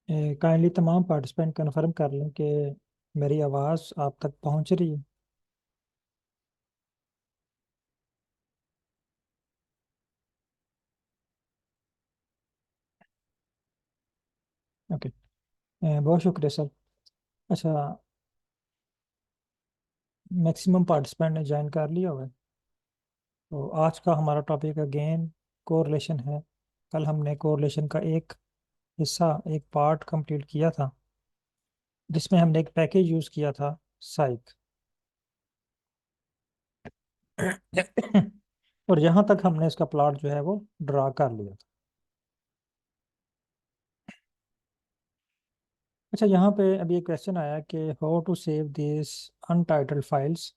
Kindly तमाम participant confirm कर लें कि मेरी आवाज़ आप तक पहुंच रही है। ओके। बहुत शुक्रिया सर। अच्छा, मैक्सिमम पार्टिसिपेंट ने ज्वाइन कर लिया हुआ है। तो आज का हमारा टॉपिक अगेन कोरिलेशन है। कल हमने कोरिलेशन का एक हिस्सा, एक पार्ट कंप्लीट किया था, जिसमें हमने एक पैकेज यूज़ किया था, साइक। और यहाँ तक हमने इसका प्लॉट जो है वो ड्रा कर लिया था। अच्छा, यहाँ पे अभी एक क्वेश्चन आया कि how to save this untitled files.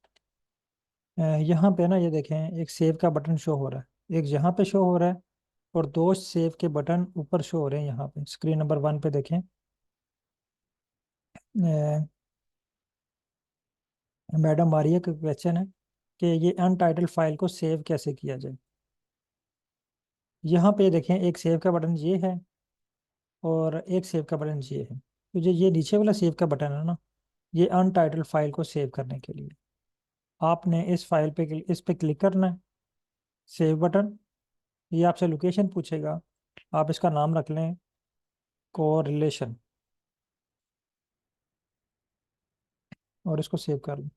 यहाँ पे ना ये देखें, एक सेव का बटन शो हो रहा है, एक यहाँ पे शो हो रहा है, और दो सेव के बटन ऊपर शो हो रहे हैं। यहाँ पे स्क्रीन नंबर 1 पे देखें। मैडम मारिया का क्वेश्चन है कि ये अनटाइटल्ड फाइल को सेव कैसे किया जाए। यहाँ पे देखें, एक सेव का बटन ये है और एक सेव का बटन ये है। तो ये नीचे वाला सेव का बटन है ना, ये अनटाइटल्ड फाइल को सेव करने के लिए आपने इस फाइल पे इस पे क्लिक करना है, सेव बटन। ये आपसे लोकेशन पूछेगा, आप इसका नाम रख लें कोरिलेशन, और इसको सेव कर लें।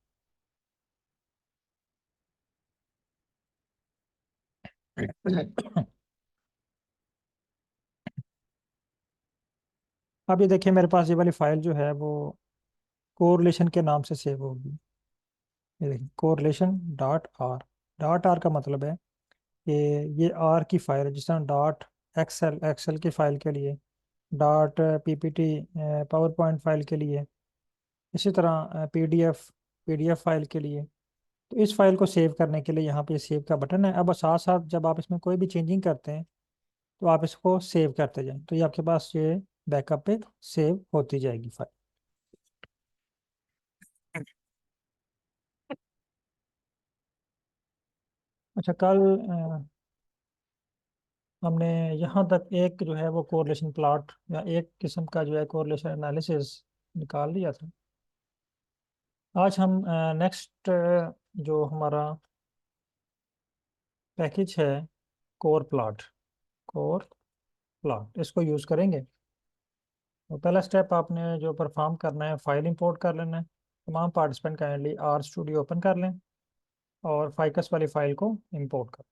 अब ये देखिए, मेरे पास ये वाली फाइल जो है वो कोरिलेशन के नाम से सेव होगी। ये देखिए, कोरिलेशन डॉट आर का मतलब है कि ये आर की फाइल है। जिस तरह डॉट एक्सएल एक्सएल की फाइल के लिए, dot PPT power point file के लिए, इसी तरह पीडीएफ पीडीएफ फाइल के लिए। तो इस फाइल को सेव करने के लिए यहाँ पे सेव का बटन है। अब साथ साथ जब आप इसमें कोई भी चेंजिंग करते हैं तो आप इसको सेव करते जाएं, तो ये आपके पास ये बैकअप पे सेव होती जाएगी फाइल। अच्छा, कल हमने यहाँ तक एक जो है वो कोरिलेशन प्लॉट या एक किस्म का जो है कोरिलेशन एनालिसिस निकाल लिया था। आज हम नेक्स्ट जो हमारा पैकेज है, कोर प्लॉट, कोर प्लॉट, इसको यूज़ करेंगे। तो पहला स्टेप आपने जो परफॉर्म करना है, फाइल इंपोर्ट कर लेना है। तमाम participant kindly R studio open कर लें और फाइकस वाली फाइल को इंपोर्ट कर।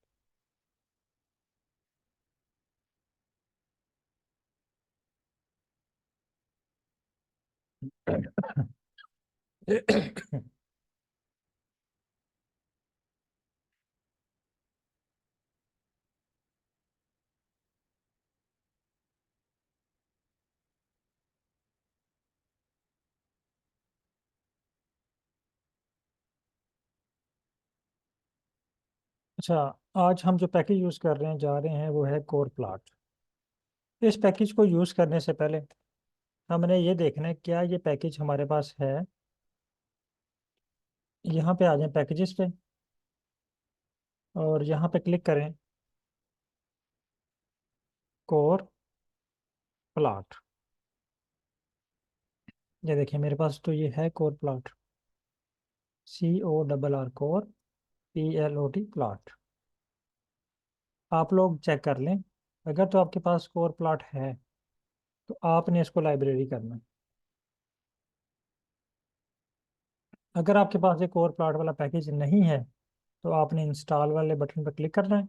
अच्छा, आज हम जो पैकेज यूज़ कर रहे हैं, जा रहे हैं, वो है कोर प्लॉट। इस पैकेज को यूज़ करने से पहले हमने ये देखना है क्या ये पैकेज हमारे पास है। यहाँ पे आ जाएं पैकेजेस पे, और यहाँ पे क्लिक करें कोर प्लॉट। ये देखिए, मेरे पास तो ये है core plot, CORR core, PLOT plot. आप लोग चेक कर लें, अगर तो आपके पास कोर प्लॉट है तो आपने इसको लाइब्रेरी करना है। अगर आपके पास ये कोर प्लॉट वाला पैकेज नहीं है तो आपने इंस्टॉल वाले बटन पर क्लिक करना है,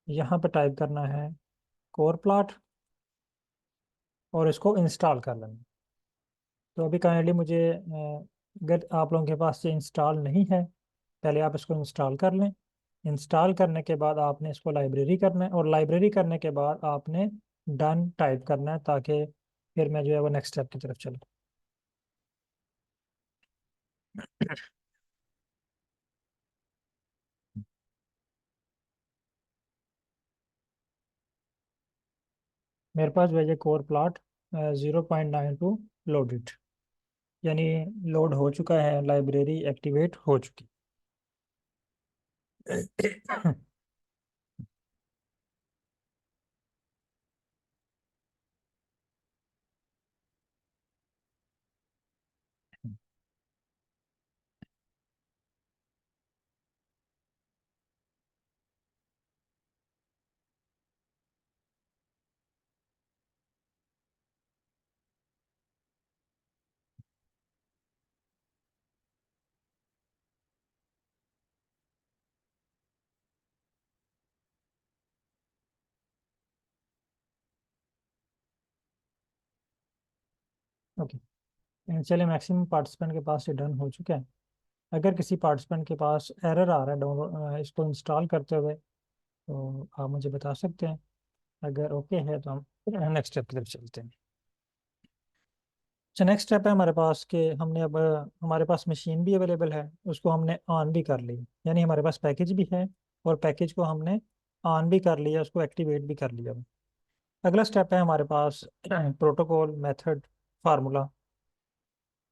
यहाँ पर टाइप करना है कोर प्लॉट, और इसको इंस्टॉल कर लेना है। तो अभी काइंडली मुझे अगर आप लोगों के पास ये इंस्टॉल नहीं है, पहले आप इसको इंस्टॉल कर लें। इंस्टॉल करने के बाद आपने इसको लाइब्रेरी करना है, और लाइब्रेरी करने के बाद आपने डन टाइप करना है, ताकि फिर मैं जो है वो नेक्स्ट स्टेप की तरफ चलूँ। मेरे पास जो है ये कोर प्लॉट 0.92 लोडेड, यानी लोड हो चुका है, लाइब्रेरी एक्टिवेट हो चुकी। ओके, चलिए मैक्सिमम पार्टिसिपेंट के पास ये डन हो चुका है। अगर किसी पार्टिसिपेंट के पास एरर आ रहा है डाउनलोड इसको इंस्टॉल करते हुए, तो आप मुझे बता सकते हैं। अगर ओके है तो हम नेक्स्ट स्टेप की तरफ चलते हैं। अच्छा, नेक्स्ट स्टेप है हमारे पास कि हमने अब हमारे पास मशीन भी अवेलेबल है, उसको हमने ऑन भी कर ली, यानी हमारे पास पैकेज भी है और पैकेज को हमने ऑन भी कर लिया, उसको एक्टिवेट भी कर लिया। अगला स्टेप है हमारे पास प्रोटोकॉल, मेथड, फार्मूला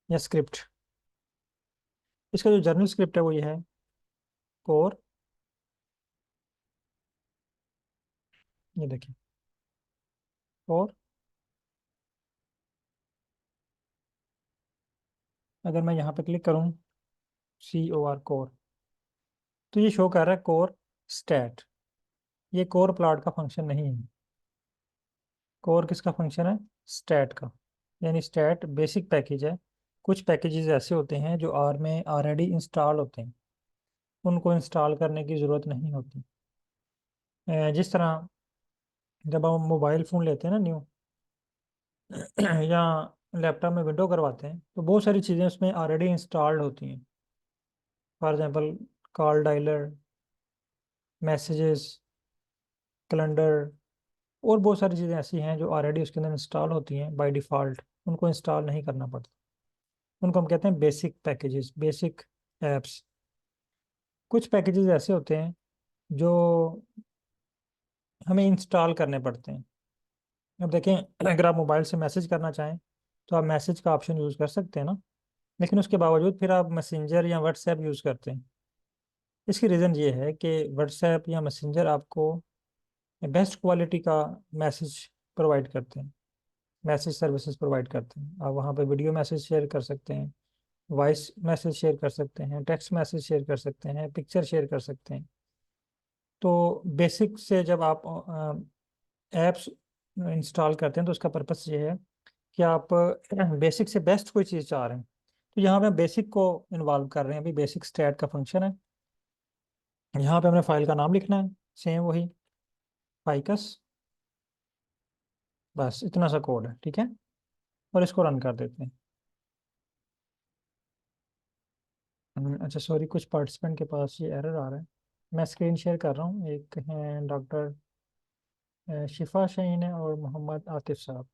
या स्क्रिप्ट। इसका जो जर्नल स्क्रिप्ट है वो ये है, कोर, ये देखिए, कोर। अगर मैं यहाँ पे क्लिक करूँ, COR, कोर, तो ये शो कर रहा है कोर स्टैट। ये कोर प्लॉट का फंक्शन नहीं है। कोर किसका फंक्शन है? स्टैट का। यानी स्टैट बेसिक पैकेज है। कुछ पैकेजेस ऐसे होते हैं जो आर में ऑलरेडी इंस्टॉल होते हैं, उनको इंस्टॉल करने की ज़रूरत नहीं होती। जिस तरह जब हम मोबाइल फ़ोन लेते हैं ना न्यू या लैपटॉप में विंडो करवाते हैं, तो बहुत सारी चीज़ें उसमें ऑलरेडी इंस्टॉल्ड होती हैं। For example, call dialer, messages, calendar, और बहुत सारी चीज़ें ऐसी हैं जो ऑलरेडी उसके अंदर इंस्टॉल होती हैं बाय डिफ़ॉल्ट, उनको इंस्टॉल नहीं करना पड़ता। उनको हम कहते हैं बेसिक पैकेजेस, बेसिक एप्स। कुछ पैकेजेस ऐसे होते हैं जो हमें इंस्टॉल करने पड़ते हैं। अब देखें, अगर आप मोबाइल से मैसेज करना चाहें तो आप मैसेज का ऑप्शन यूज़ कर सकते हैं ना, लेकिन उसके बावजूद फिर आप मैसेंजर या व्हाट्सएप यूज़ करते हैं। इसकी रीज़न ये है कि व्हाट्सएप या मैसेंजर आपको बेस्ट क्वालिटी का मैसेज प्रोवाइड करते हैं, मैसेज सर्विसेज प्रोवाइड करते हैं। आप वहाँ पे वीडियो मैसेज शेयर कर सकते हैं, वॉइस मैसेज शेयर कर सकते हैं, टेक्स्ट मैसेज शेयर कर सकते हैं, पिक्चर शेयर कर सकते हैं। तो बेसिक से जब आप ऐप्स इंस्टॉल करते हैं तो उसका पर्पस ये है कि आप बेसिक से बेस्ट कोई चीज़ चाह रहे हैं। तो यहाँ पे हम बेसिक को इन्वॉल्व कर रहे हैं। अभी बेसिक स्टैट का फंक्शन है, यहाँ पे हमने फाइल का नाम लिखना है, सेम वही, फाइकस। बस इतना सा कोड है, ठीक है। और इसको रन कर देते हैं। अच्छा सॉरी, कुछ पार्टिसिपेंट के पास ये एरर आ रहा है। मैं स्क्रीन शेयर कर रहा हूँ। एक है डॉक्टर शिफा शाहीन है और मोहम्मद आतिफ साहब।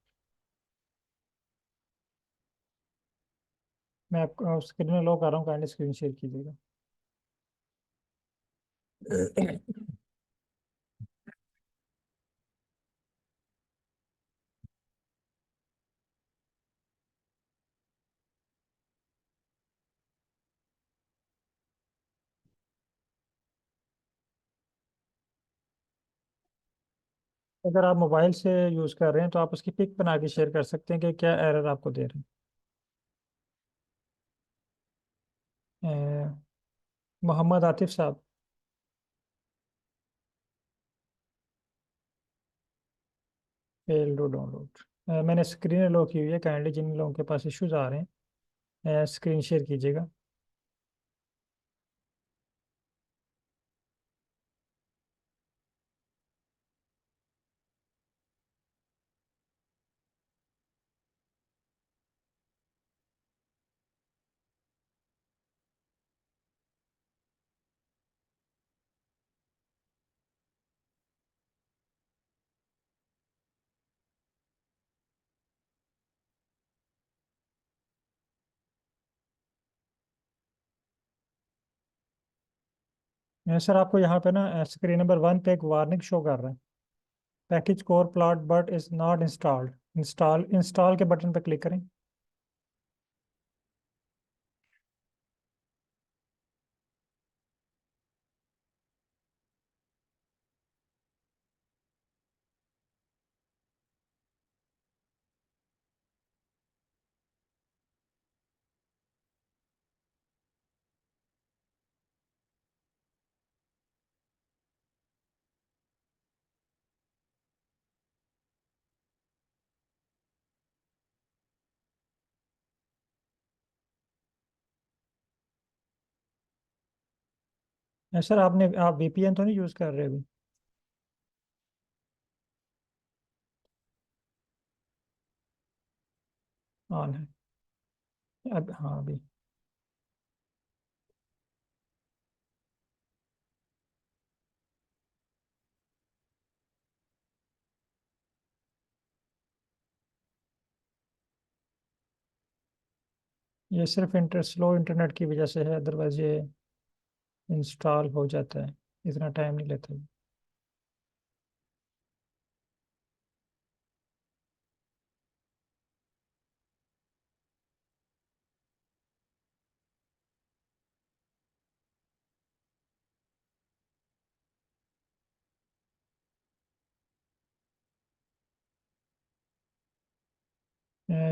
मैं आपको स्क्रीन में लॉक कर रहा हूँ, काइंडली स्क्रीन शेयर कीजिएगा। अगर आप मोबाइल से यूज़ कर रहे हैं तो आप उसकी पिक बना के शेयर कर सकते हैं कि क्या एरर आपको दे रहे हैं। मोहम्मद आतिफ साहब, फेल टू डाउनलोड। मैंने स्क्रीन लॉक की हुई है, काइंडली जिन लोगों के पास इश्यूज आ रहे हैं स्क्रीन शेयर कीजिएगा। सर आपको यहाँ पे ना स्क्रीन नंबर 1 पे एक वार्निंग शो कर रहा है, package core plot but is not installed. Install install के बटन पे क्लिक करें। सर आप VPN तो नहीं यूज़ कर रहे अभी? ऑन है। अब हाँ अभी। ये सिर्फ स्लो इंटरनेट की वजह से है, अदरवाइज ये इंस्टॉल हो जाता है, इतना टाइम नहीं लेता ये।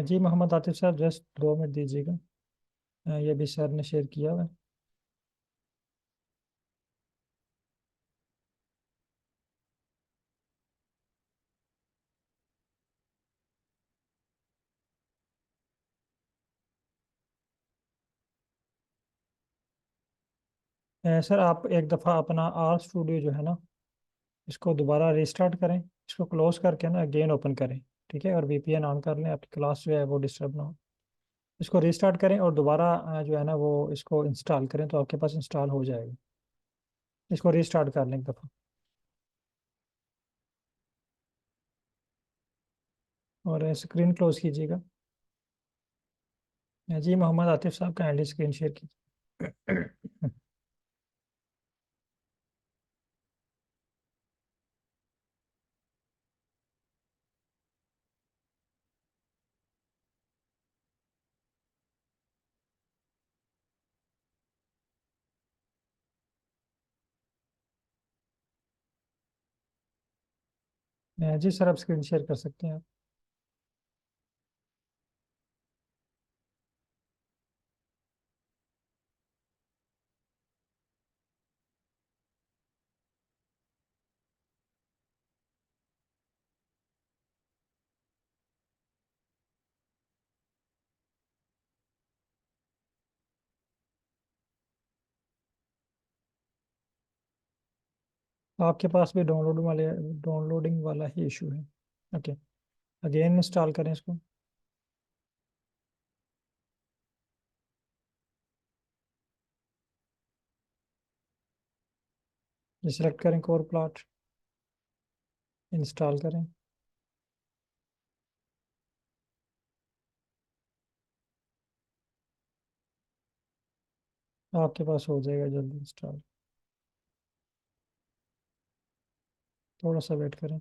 जी मोहम्मद आतिफ साहब, जस्ट 2 मिनट दीजिएगा। ये भी सर ने शेयर किया हुआ है। सर आप एक दफ़ा अपना आर स्टूडियो जो है ना, इसको दोबारा रिस्टार्ट करें, इसको क्लोज करके ना अगेन ओपन करें। ठीक है, और वीपीएन ऑन कर लें, आपकी क्लास जो है वो डिस्टर्ब ना हो। इसको रिस्टार्ट करें और दोबारा जो है ना वो इसको इंस्टॉल करें, तो आपके पास इंस्टॉल हो जाएगा। इसको रिस्टार्ट कर लें एक दफ़ा, और स्क्रीन क्लोज कीजिएगा। जी मोहम्मद आतिफ साहब, काइंडली स्क्रीन शेयर कीजिए। जी सर, आप स्क्रीन शेयर कर सकते हैं आप। आपके पास भी डाउनलोडिंग वाला ही इशू है। ओके, अगेन इंस्टॉल करें इसको। ये सिलेक्ट करें कोर प्लॉट, इंस्टॉल करें। आपके पास हो जाएगा जल्दी इंस्टॉल। थोड़ा सा वेट करें।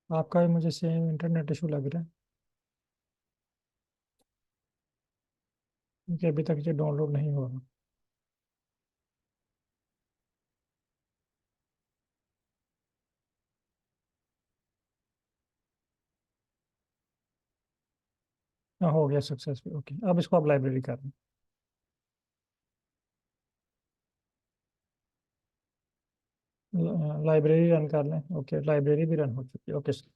आपका भी मुझे सेम इंटरनेट इशू लग रहा है, क्योंकि अभी तक ये डाउनलोड नहीं हो रहा। हाँ हो गया सक्सेसफुल। ओके, अब इसको आप लाइब्रेरी कर लें। लाइब्रेरी रन कर लें। ओके, लाइब्रेरी भी रन हो चुकी है। ओके सर,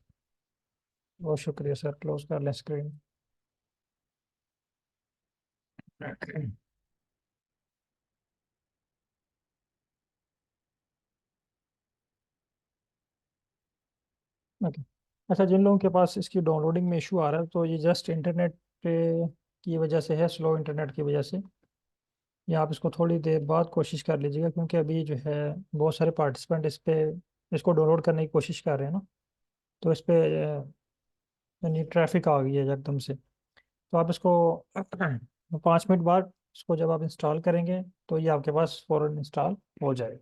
बहुत शुक्रिया सर, क्लोज कर लें स्क्रीन। ओके। अच्छा, जिन लोगों के पास इसकी डाउनलोडिंग में इशू आ रहा है, तो ये जस्ट इंटरनेट की वजह से है, स्लो इंटरनेट की वजह से। या आप इसको थोड़ी देर बाद कोशिश कर लीजिएगा, क्योंकि अभी जो है बहुत सारे पार्टिसिपेंट इस पे इसको डाउनलोड करने की कोशिश कर रहे हैं ना, तो इस पे यानी ट्रैफिक आ गई है एकदम से। तो आप इसको 5 मिनट बाद इसको जब आप इंस्टॉल करेंगे, तो ये आपके पास फ़ौरन इंस्टॉल हो जाएगा।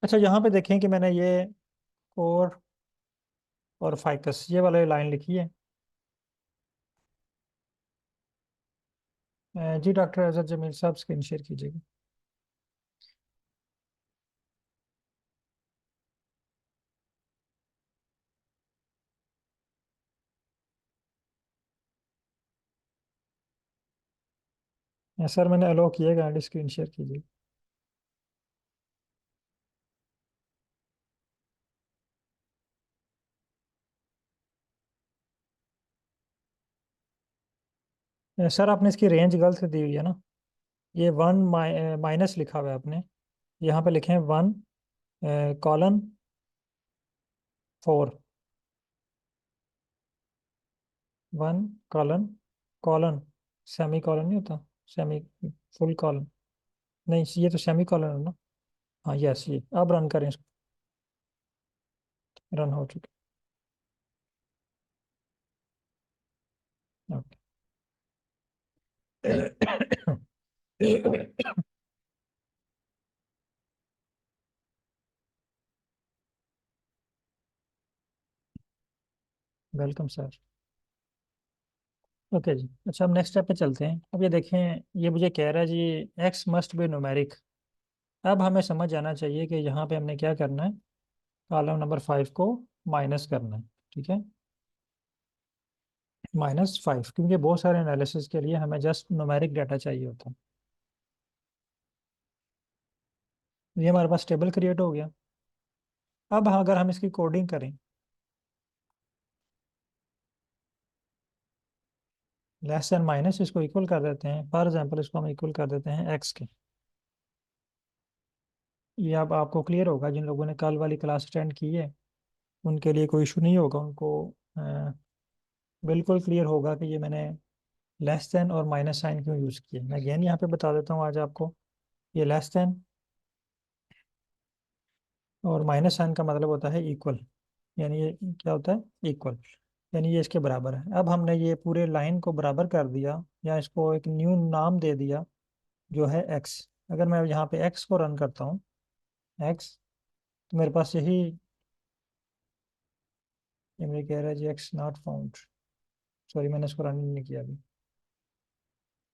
अच्छा, यहाँ पे देखें कि मैंने ये कोर और फाइकस ये वाली लाइन लिखी है। जी डॉक्टर अजहर जमील साहब, स्क्रीन शेयर कीजिएगा। सर मैंने अलो किया, गाड़ी स्क्रीन शेयर कीजिए। सर आपने इसकी रेंज गलत दी हुई है ना। ये वन माइनस लिखा हुआ है आपने। यहाँ पे लिखे हैं 1:4। 1:कॉलन। सेमी कॉलन नहीं होता। Semi full colon. नहीं, ये तो सेमी कॉलन है ना। हाँ यस, ये अब रन करें इसको। रन हो चुके। ओके। Welcome sir. ओके जी, अच्छा हम नेक्स्ट स्टेप पे चलते हैं। अब ये देखें, ये मुझे कह रहा है जी एक्स मस्ट बी न्यूमेरिक। अब हमें समझ आना चाहिए कि यहाँ पे हमने क्या करना है। कॉलम नंबर 5 को माइनस करना है। ठीक है, -5, क्योंकि बहुत सारे एनालिसिस के लिए हमें जस्ट न्यूमेरिक डाटा चाहिए होता है। ये हमारे पास टेबल क्रिएट हो गया। अब अगर हम इसकी कोडिंग करें, लेस एंड माइनस इसको इक्वल कर देते हैं। फॉर एग्जांपल इसको हम इक्वल कर देते हैं एक्स के। ये अब आपको क्लियर होगा, जिन लोगों ने कल वाली क्लास अटेंड की है उनके लिए कोई इशू नहीं होगा। उनको बिल्कुल क्लियर होगा कि ये मैंने लेस देन और माइनस साइन क्यों यूज़ किया। मैं अगेन यहाँ पे बता देता हूँ आज आपको। ये लेस देन और माइनस साइन का मतलब होता है इक्वल। यानी ये क्या होता है, इक्वल। यानी ये इसके बराबर है। अब हमने ये पूरे लाइन को बराबर कर दिया, या इसको एक न्यू नाम दे दिया जो है एक्स। अगर मैं यहाँ पे एक्स को रन करता हूँ, एक्स, तो मेरे पास यही, ये मुझे कह रहा है जी एक्स नॉट फाउंड। सॉरी, मैंने इसको रन नहीं किया अभी।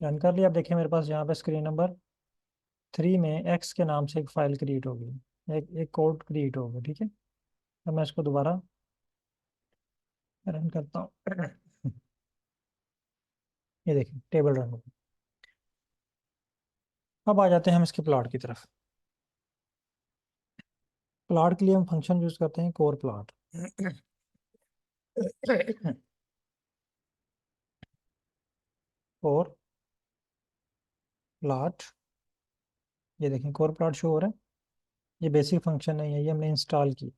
रन कर लिया। अब देखिए मेरे पास यहाँ पे स्क्रीन नंबर 3 में एक्स के नाम से एक फाइल क्रिएट हो गई, एक कोड क्रिएट हो गया। ठीक है, अब मैं इसको दोबारा रन करता हूँ। ये देखिए टेबल रन हो गई। अब आ जाते हैं हम इसके प्लॉट की तरफ। प्लॉट के लिए हम फंक्शन यूज करते हैं कोर प्लॉट। कोर प्लॉट, ये देखें कोर प्लॉट शो हो रहा है। ये बेसिक फंक्शन नहीं है, ये हमने इंस्टॉल की।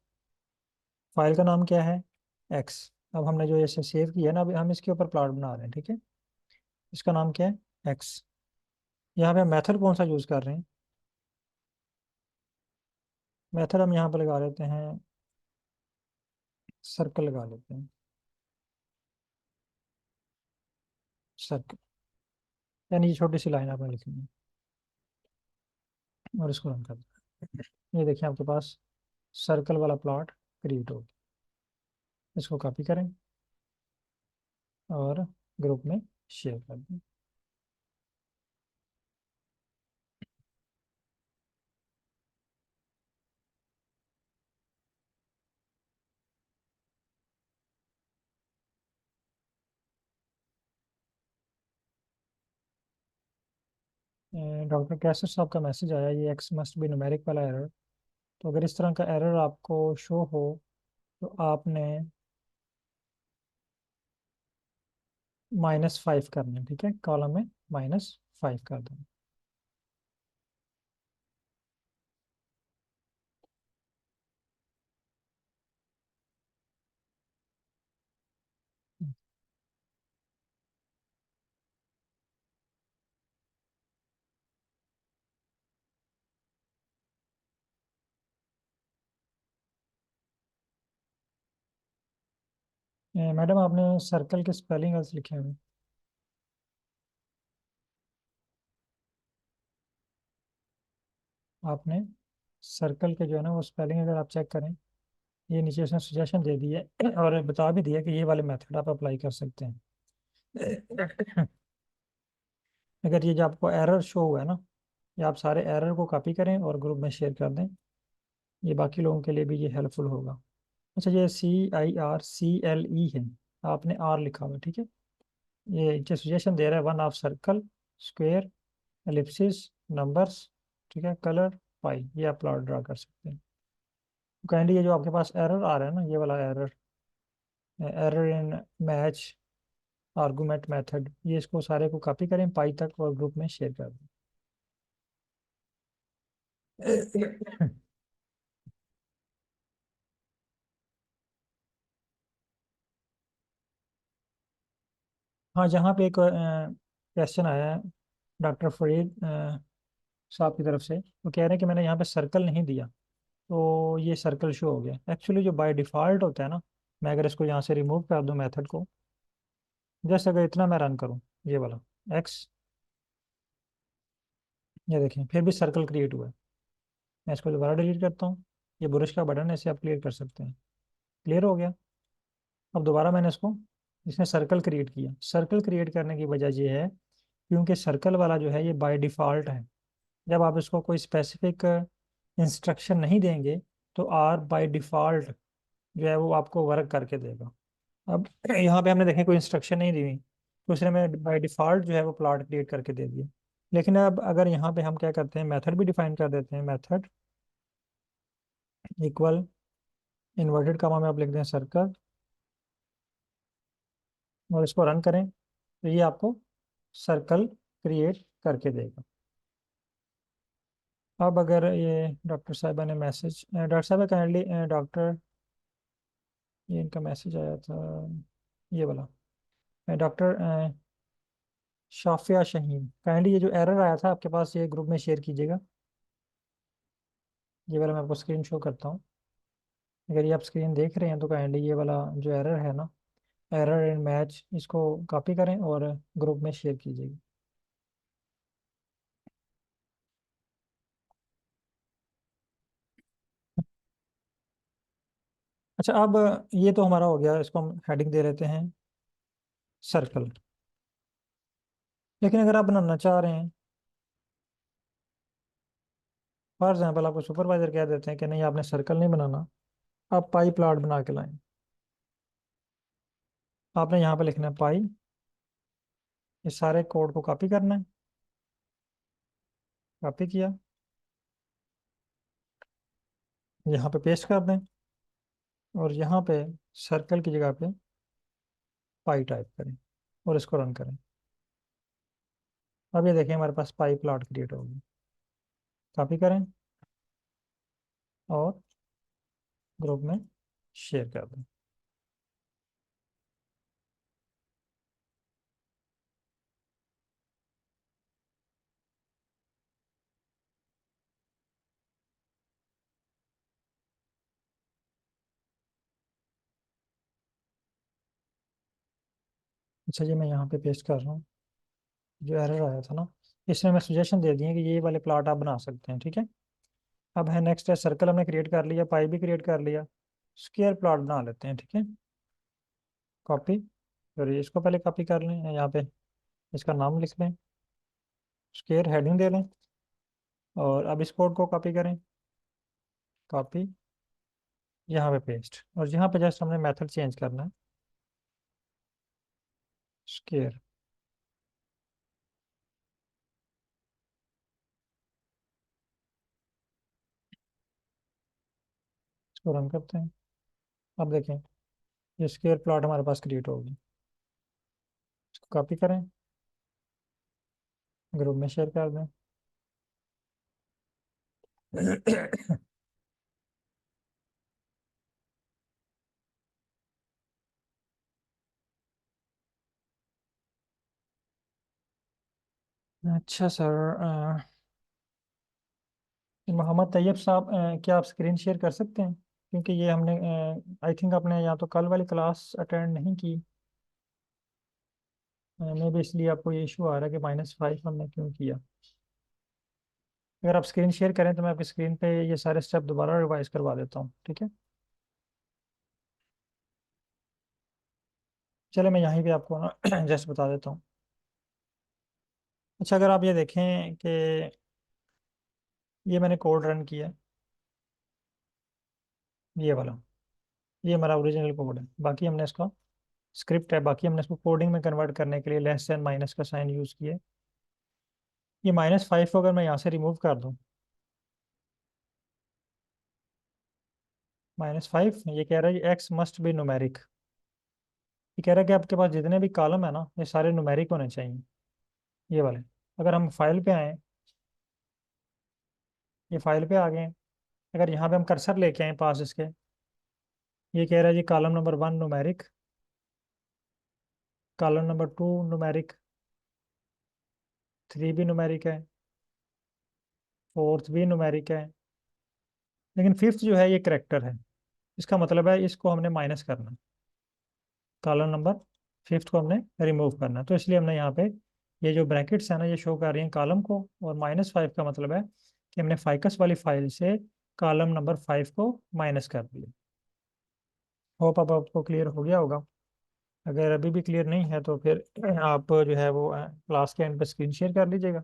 फाइल का नाम क्या है, एक्स। अब हमने जो ऐसे सेव किया है ना, अभी हम इसके ऊपर प्लॉट बना रहे हैं। ठीक है, इसका नाम क्या है, एक्स। यहाँ पे मेथड कौन सा यूज कर रहे हैं, मेथड हम यहाँ पे लगा लेते हैं, सर्कल लगा लेते हैं, सर्कल। यानी ये छोटी सी लाइन आपने लिखनी है और इसको रन कर दें। ये देखिए आपके पास सर्कल वाला प्लॉट क्रिएट हो गया। इसको कॉपी करें और ग्रुप में शेयर कर दें। डॉक्टर कैसर साहब का मैसेज आया, ये एक्स मस्ट बी न्यूमेरिक वाला एरर। तो अगर इस तरह का एरर आपको शो हो तो आपने -5 करना है। ठीक है, कॉलम में -5 कर दें। मैडम आपने सर्कल के स्पेलिंग गलत लिखे हुए हैं। आपने सर्कल के जो है ना वो स्पेलिंग अगर आप चेक करें, ये नीचे उसने सजेशन दे दी है और बता भी दिया कि ये वाले मेथड आप अप्लाई कर सकते हैं। अगर ये जो आपको एरर शो हुआ है ना, ये आप सारे एरर को कॉपी करें और ग्रुप में शेयर कर दें। ये बाकी लोगों के लिए भी ये हेल्पफुल होगा। अच्छा, ये CIRCLE है, आपने आर लिखा हुआ है। ठीक है, ये जो सजेशन दे रहा है 1 of circle square Ellipsis, numbers, ठीक है, कलर, पाई, ये आप प्लॉट ड्रा कर सकते हैं। काइंडली ये जो आपके पास एरर आ रहा है ना, ये वाला error, error in match argument method, ये इसको सारे को कॉपी करें पाई तक और ग्रुप में शेयर कर दें। हाँ, यहाँ पे एक क्वेश्चन आया है डॉक्टर फरीद साहब की तरफ से। वो कह रहे हैं कि मैंने यहाँ पे सर्कल नहीं दिया, तो ये सर्कल शो हो गया। एक्चुअली जो बाय डिफ़ॉल्ट होता है ना, मैं अगर इसको यहाँ से रिमूव कर दूँ मेथड को, जैसे अगर इतना मैं रन करूँ, ये वाला एक्स, ये देखें फिर भी सर्कल क्रिएट हुआ है। मैं इसको दोबारा डिलीट करता हूँ। ये बुरश का बटन है, इसे आप क्लियर कर सकते हैं। क्लियर हो गया। अब दोबारा मैंने इसको, इसने सर्कल क्रिएट किया। सर्कल क्रिएट करने की वजह ये है क्योंकि सर्कल वाला जो है ये बाय डिफ़ॉल्ट है। जब आप इसको कोई स्पेसिफिक इंस्ट्रक्शन नहीं देंगे तो आर बाय डिफ़ॉल्ट जो है वो आपको वर्क करके देगा। अब यहाँ पे हमने देखें कोई इंस्ट्रक्शन नहीं दी हुई, तो उसने हमें बाय डिफ़ॉल्ट जो है वो प्लॉट क्रिएट करके दे दिया। लेकिन अब अगर यहाँ पे हम क्या करते हैं, मेथड भी डिफाइन कर देते हैं। मेथड इक्वल इन्वर्टेड कामा में आप लिख दें सर्कल, और इसको रन करें तो ये आपको सर्कल क्रिएट करके देगा। अब अगर ये डॉक्टर साहिबा ने मैसेज, डॉक्टर साहिबा काइंडली, डॉक्टर, ये इनका मैसेज आया था, ये वाला, डॉक्टर शाफिया शहीन, काइंडली ये जो एरर आया था आपके पास, ये ग्रुप में शेयर कीजिएगा। ये वाला मैं आपको स्क्रीन शो करता हूँ। अगर ये आप स्क्रीन देख रहे हैं तो काइंडली ये वाला जो एरर है ना, एरर इन मैच, इसको कॉपी करें और ग्रुप में शेयर कीजिएगा। अच्छा, अब ये तो हमारा हो गया, इसको हम हेडिंग दे देते हैं सर्कल। लेकिन अगर आप बनाना चाह रहे हैं, फॉर एग्जाम्पल आपको सुपरवाइजर कह देते हैं कि नहीं आपने सर्कल नहीं बनाना, आप पाई प्लॉट बना के लाएं। आपने यहाँ पे लिखना है पाई, इस सारे कोड को कॉपी करना है। कॉपी किया, यहाँ पे पेस्ट कर दें, और यहाँ पे सर्कल की जगह पे पाई टाइप करें और इसको रन करें। अब ये देखें हमारे पास पाई प्लॉट क्रिएट होगी। कॉपी करें और ग्रुप में शेयर कर दें। अच्छा जी, मैं यहाँ पे पेस्ट कर रहा हूँ। जो एरर आया था ना, इसमें मैं सजेशन दे दिए कि ये वाले प्लॉट आप बना सकते हैं, ठीक है। अब है नेक्स्ट है सर्कल, हमने क्रिएट कर लिया, पाई भी क्रिएट कर लिया। स्क्वायर प्लॉट बना लेते हैं, ठीक है। कॉपी, फिर इसको पहले कॉपी कर लें, यहाँ पे इसका नाम लिख लें, स्क्वायर हेडिंग दे लें, और अब इस कोड को कॉपी करें। कॉपी, यहाँ पे पेस्ट, और यहाँ पे जस्ट हमने मेथड चेंज करना है, स्क्वायर। इसको रन करते हैं। अब देखें ये स्क्वायर प्लॉट हमारे पास क्रिएट होगी। इसको कॉपी करें, ग्रुप में शेयर कर दें। अच्छा सर, मोहम्मद तैयब साहब, क्या आप स्क्रीन शेयर कर सकते हैं? क्योंकि ये हमने आई थिंक आपने या तो कल वाली क्लास अटेंड नहीं की, मे भी इसलिए आपको ये इशू आ रहा है कि -5 हमने क्यों किया। अगर आप स्क्रीन शेयर करें तो मैं आपकी स्क्रीन पे ये सारे स्टेप दोबारा रिवाइज करवा देता हूँ, ठीक है। चले मैं यहीं पे आपको ना जस्ट बता देता हूँ। अच्छा, अगर आप ये देखें कि ये मैंने कोड रन किया, ये वाला, ये हमारा ओरिजिनल कोड है। बाकी हमने इसका स्क्रिप्ट है, बाकी हमने इसको कोडिंग में कन्वर्ट करने के लिए लेस देन माइनस का साइन यूज़ किया। ये -5 को अगर मैं यहाँ से रिमूव कर दूँ, -5, ये कह रहा है कि एक्स मस्ट बी न्यूमेरिक। ये कह रहा है कि आपके पास जितने भी कॉलम है ना, ये सारे न्यूमेरिक होने चाहिए, ये वाले। अगर हम फाइल पे आए, ये फाइल पे आ गए हैं, अगर यहाँ पे हम कर्सर लेके आए पास इसके, ये कह रहा है जी column number 1 numeric, column number 2 numeric, 3 भी न्यूमेरिक है, फोर्थ भी न्यूमेरिक है, लेकिन फिफ्थ जो है ये करेक्टर है। इसका मतलब है इसको हमने माइनस करना है, कॉलम नंबर फिफ्थ को हमने रिमूव करना है। तो इसलिए हमने यहाँ पे ये जो ब्रैकेट्स है ना, ये शो कर रही हैं कॉलम को, और -5 का मतलब है कि हमने फाइकस वाली फाइल से कॉलम नंबर 5 को माइनस कर दिया। होप अब आपको क्लियर हो गया होगा। अगर अभी भी क्लियर नहीं है तो फिर आप जो है वो क्लास के एंड पे स्क्रीन शेयर कर लीजिएगा,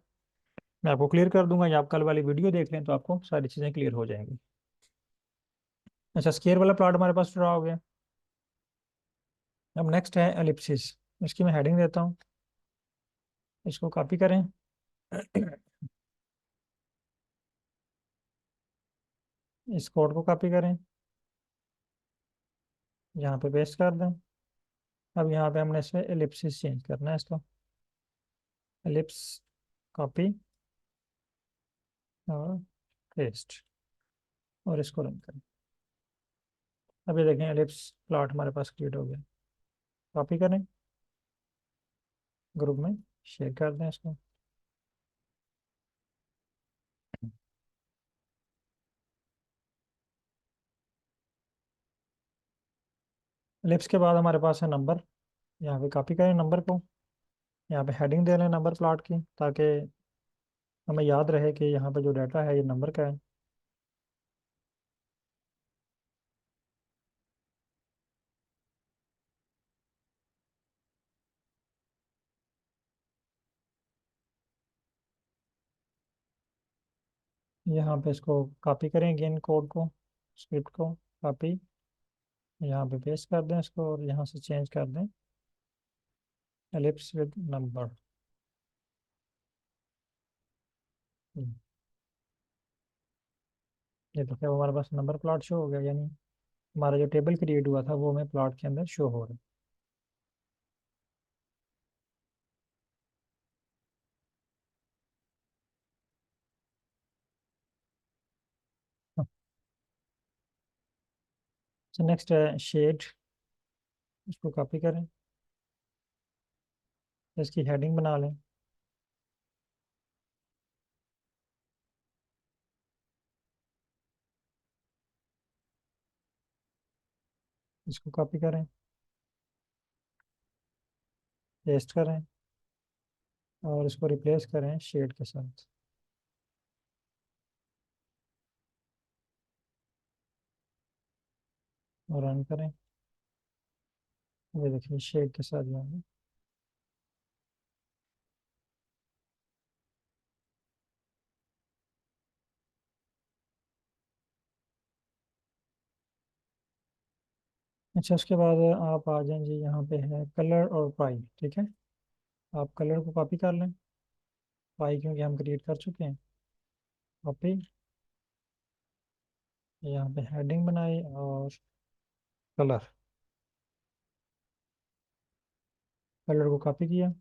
मैं आपको क्लियर कर दूंगा, या आप कल वाली वीडियो देख लें तो आपको सारी चीज़ें क्लियर हो जाएंगी। अच्छा, स्केयर वाला प्लॉट हमारे पास ड्रा हो गया। अब नेक्स्ट है एलिप्सिस। इसकी मैं हेडिंग देता हूँ, इसको कॉपी करें, इस कोड को कॉपी करें, यहाँ पे पेस्ट कर दें। अब यहाँ पे हमने इसमें एलिप्सिस चेंज करना है इसको, एलिप्स, कॉपी और पेस्ट, और इसको रन करें। अब ये देखें एलिप्स प्लॉट हमारे पास क्रिएट हो गया। कॉपी करें, ग्रुप में शेयर कर दें इसको। एलिप्स के बाद हमारे पास है नंबर, यहाँ पे कॉपी करें नंबर को, यहाँ पे हेडिंग दे लें नंबर प्लॉट की, ताकि हमें याद रहे कि यहाँ पे जो डाटा है ये नंबर का है। यहाँ पे इसको कॉपी करें अगेन कोड को, स्क्रिप्ट को कॉपी, यहाँ पे पेस्ट कर दें इसको, और यहाँ से चेंज कर दें एलिप्स विद नंबर। ये तो क्या हमारे पास नंबर प्लॉट शो हो गया, यानी हमारा जो टेबल क्रिएट हुआ था वो हमें प्लॉट के अंदर शो हो रहा है। तो नेक्स्ट है शेड, इसको कॉपी करें, इसकी हेडिंग बना लें, इसको कॉपी करें, पेस्ट करें, और इसको रिप्लेस करें शेड के साथ, और रन करें। ये देखिए शेड के साथ जाएंगे। अच्छा, उसके बाद आप आ जाएं जी, यहाँ पे है कलर और पाई, ठीक है। आप कलर को कॉपी कर लें, पाई क्योंकि हम क्रिएट कर चुके हैं, कॉपी, यहाँ पे हेडिंग बनाई, और कलर, कलर को कॉपी किया,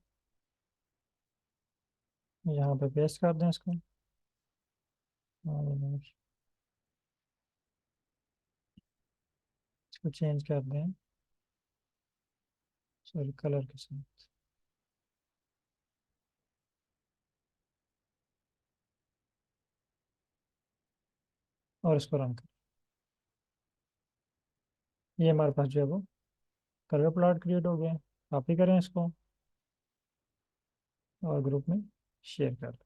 यहाँ पे पेस्ट कर दें इसको, और इसको चेंज कर दें, सॉरी, कलर के साथ, और इसको रन करें। ये हमारे पास जो है वो कलर प्लॉट क्रिएट हो गया। कॉपी करें इसको, और ग्रुप में शेयर कर दें।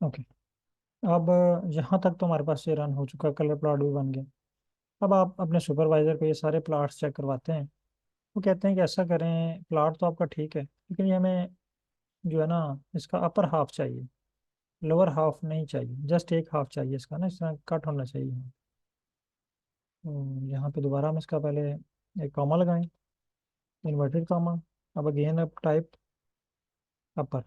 ओके। अब यहाँ तक तो हमारे पास ये रन हो चुका, कलर प्लॉट भी बन गया। अब आप अपने सुपरवाइजर को ये सारे प्लाट्स चेक करवाते हैं। वो कहते हैं कि ऐसा करें, प्लाट तो आपका ठीक है लेकिन ये हमें जो है ना, इसका अपर हाफ चाहिए, लोअर हाफ नहीं चाहिए, जस्ट एक हाफ चाहिए इसका ना, इस तरह कट होना चाहिए। यहाँ पे दोबारा हम इसका पहले एक कॉमा लगाएं, इन्वर्टेड कॉमा। अब अगेन अब टाइप अपर।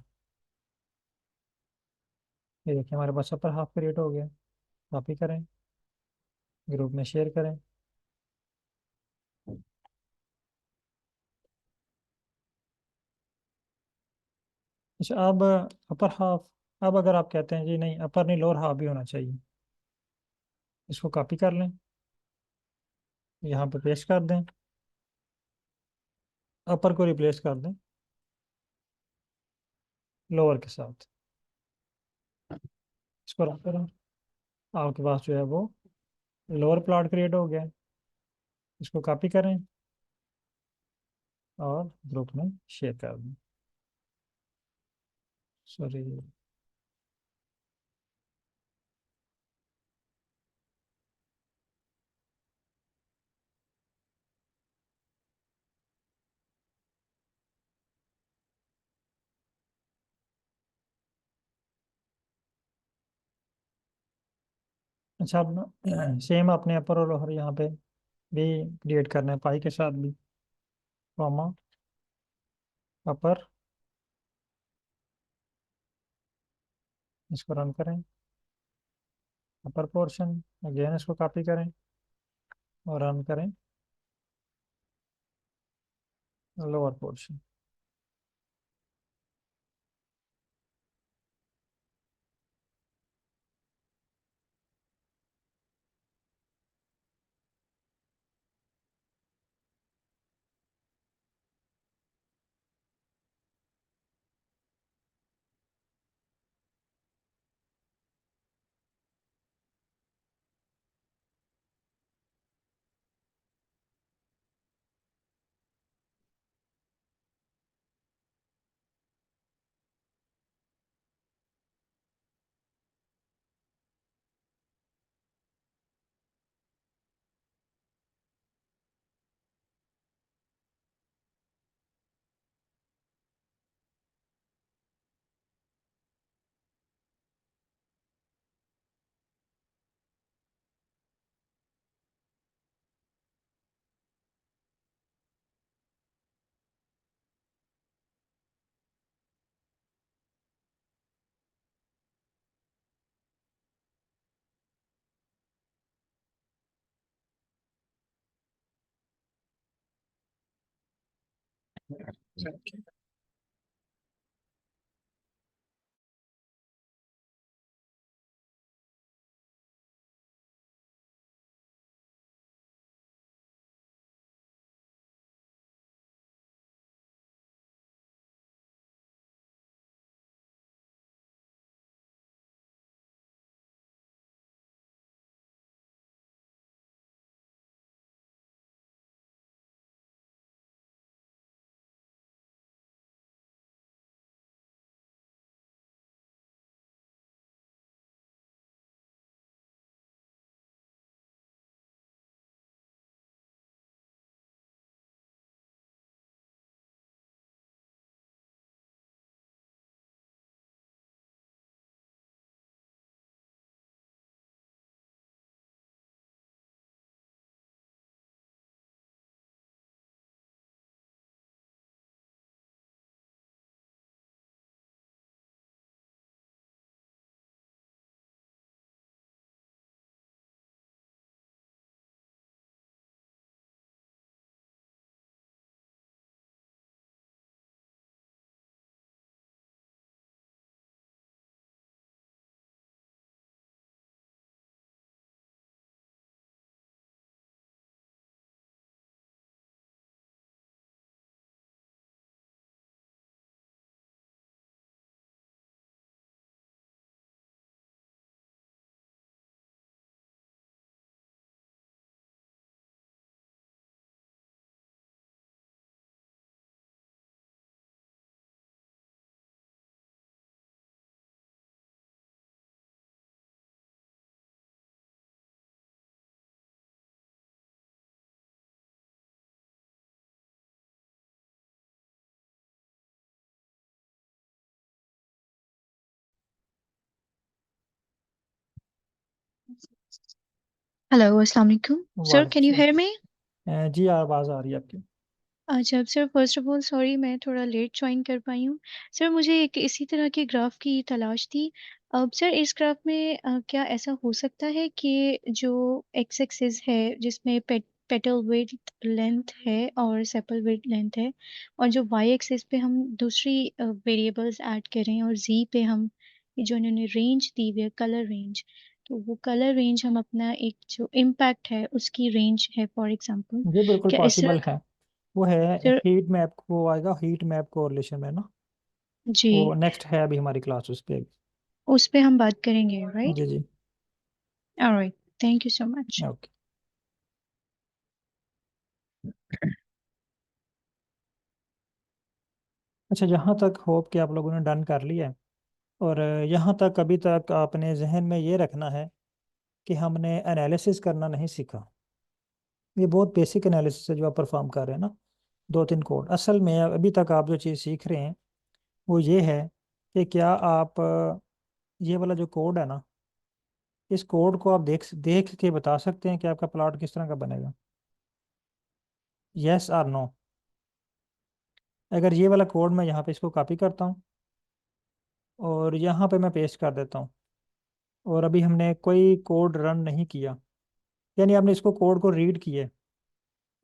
ये देखिए हमारे पास अपर हाफ क्रिएट हो गया। कॉपी करें, ग्रुप में शेयर करें। अच्छा अब अपर हाफ, अब अगर आप कहते हैं जी नहीं अपर नहीं लोअर हाफ भी होना चाहिए, इसको कॉपी कर लें, यहाँ पे पेस्ट कर दें, अपर को रिप्लेस कर दें लोअर के साथ। इसको रन करें, आपके पास जो है वो लोअर प्लॉट क्रिएट हो गया है। इसको कॉपी करें और ग्रुप में शेयर कर दें। सॉरी। अच्छा अब सेम अपने अपर और लोअर यहाँ पे भी क्रिएट करना है, पाई के साथ भी, कॉमा अपर। इसको रन करें, अपर पोर्शन, अगेन इसको कॉपी करें और रन करें लोअर पोर्शन। हेलो, अस्सलाम वालेकुम सर, कैन यू वालेकुम। Hear me? जी आवाज़ आ रही है आपकी। अच्छा sir, first of all sorry, मैं थोड़ा लेट ज्वाइन कर पाई हूँ। सर मुझे एक इसी तरह के ग्राफ की तलाश थी। अब सर इस ग्राफ में क्या ऐसा हो सकता है कि जो एक्स एक्सिस है जिसमें पेटल विड्थ लेंथ है और सेपल विड्थ लेंथ है, और जो वाई एक्सिस पे हम दूसरी वेरिएबल्स ऐड करें, और जी पे हम ये जो इन्होंने रेंज दी हुई है कलर रेंज, तो वो कलर रेंज हम अपना एक जो इम्पैक्ट है उसकी रेंज है फॉर एग्जांपल। जी बिल्कुल क्या इस पॉसिबल तरह है। वो है सर? हीट मैप, वो आएगा हीट मैप कोरिलेशन में ना। वो जी, नेक्स्ट है अभी हमारी क्लास उस पे। उस पे हम बात करेंगे, राइट? जी जी। Alright, thank you so much. Okay. अच्छा, यहाँ तक होप कि आप लोगों ने डन कर लिया है। और यहाँ तक अभी तक आपने जहन में ये रखना है कि हमने एनालिसिस करना नहीं सीखा। ये बहुत बेसिक एनालिसिस है जो आप परफॉर्म कर रहे हैं ना। दो तीन कोड असल में अभी तक आप जो चीज़ सीख रहे हैं वो ये है कि क्या आप ये वाला जो कोड है ना, इस कोड को आप देख देख के बता सकते हैं कि आपका प्लॉट किस तरह का बनेगा। यस और नो। अगर ये वाला कोड मैं यहाँ पे इसको कॉपी करता हूँ और यहाँ पे मैं पेस्ट कर देता हूँ, और अभी हमने कोई कोड रन नहीं किया, यानी आपने इसको कोड को रीड किया,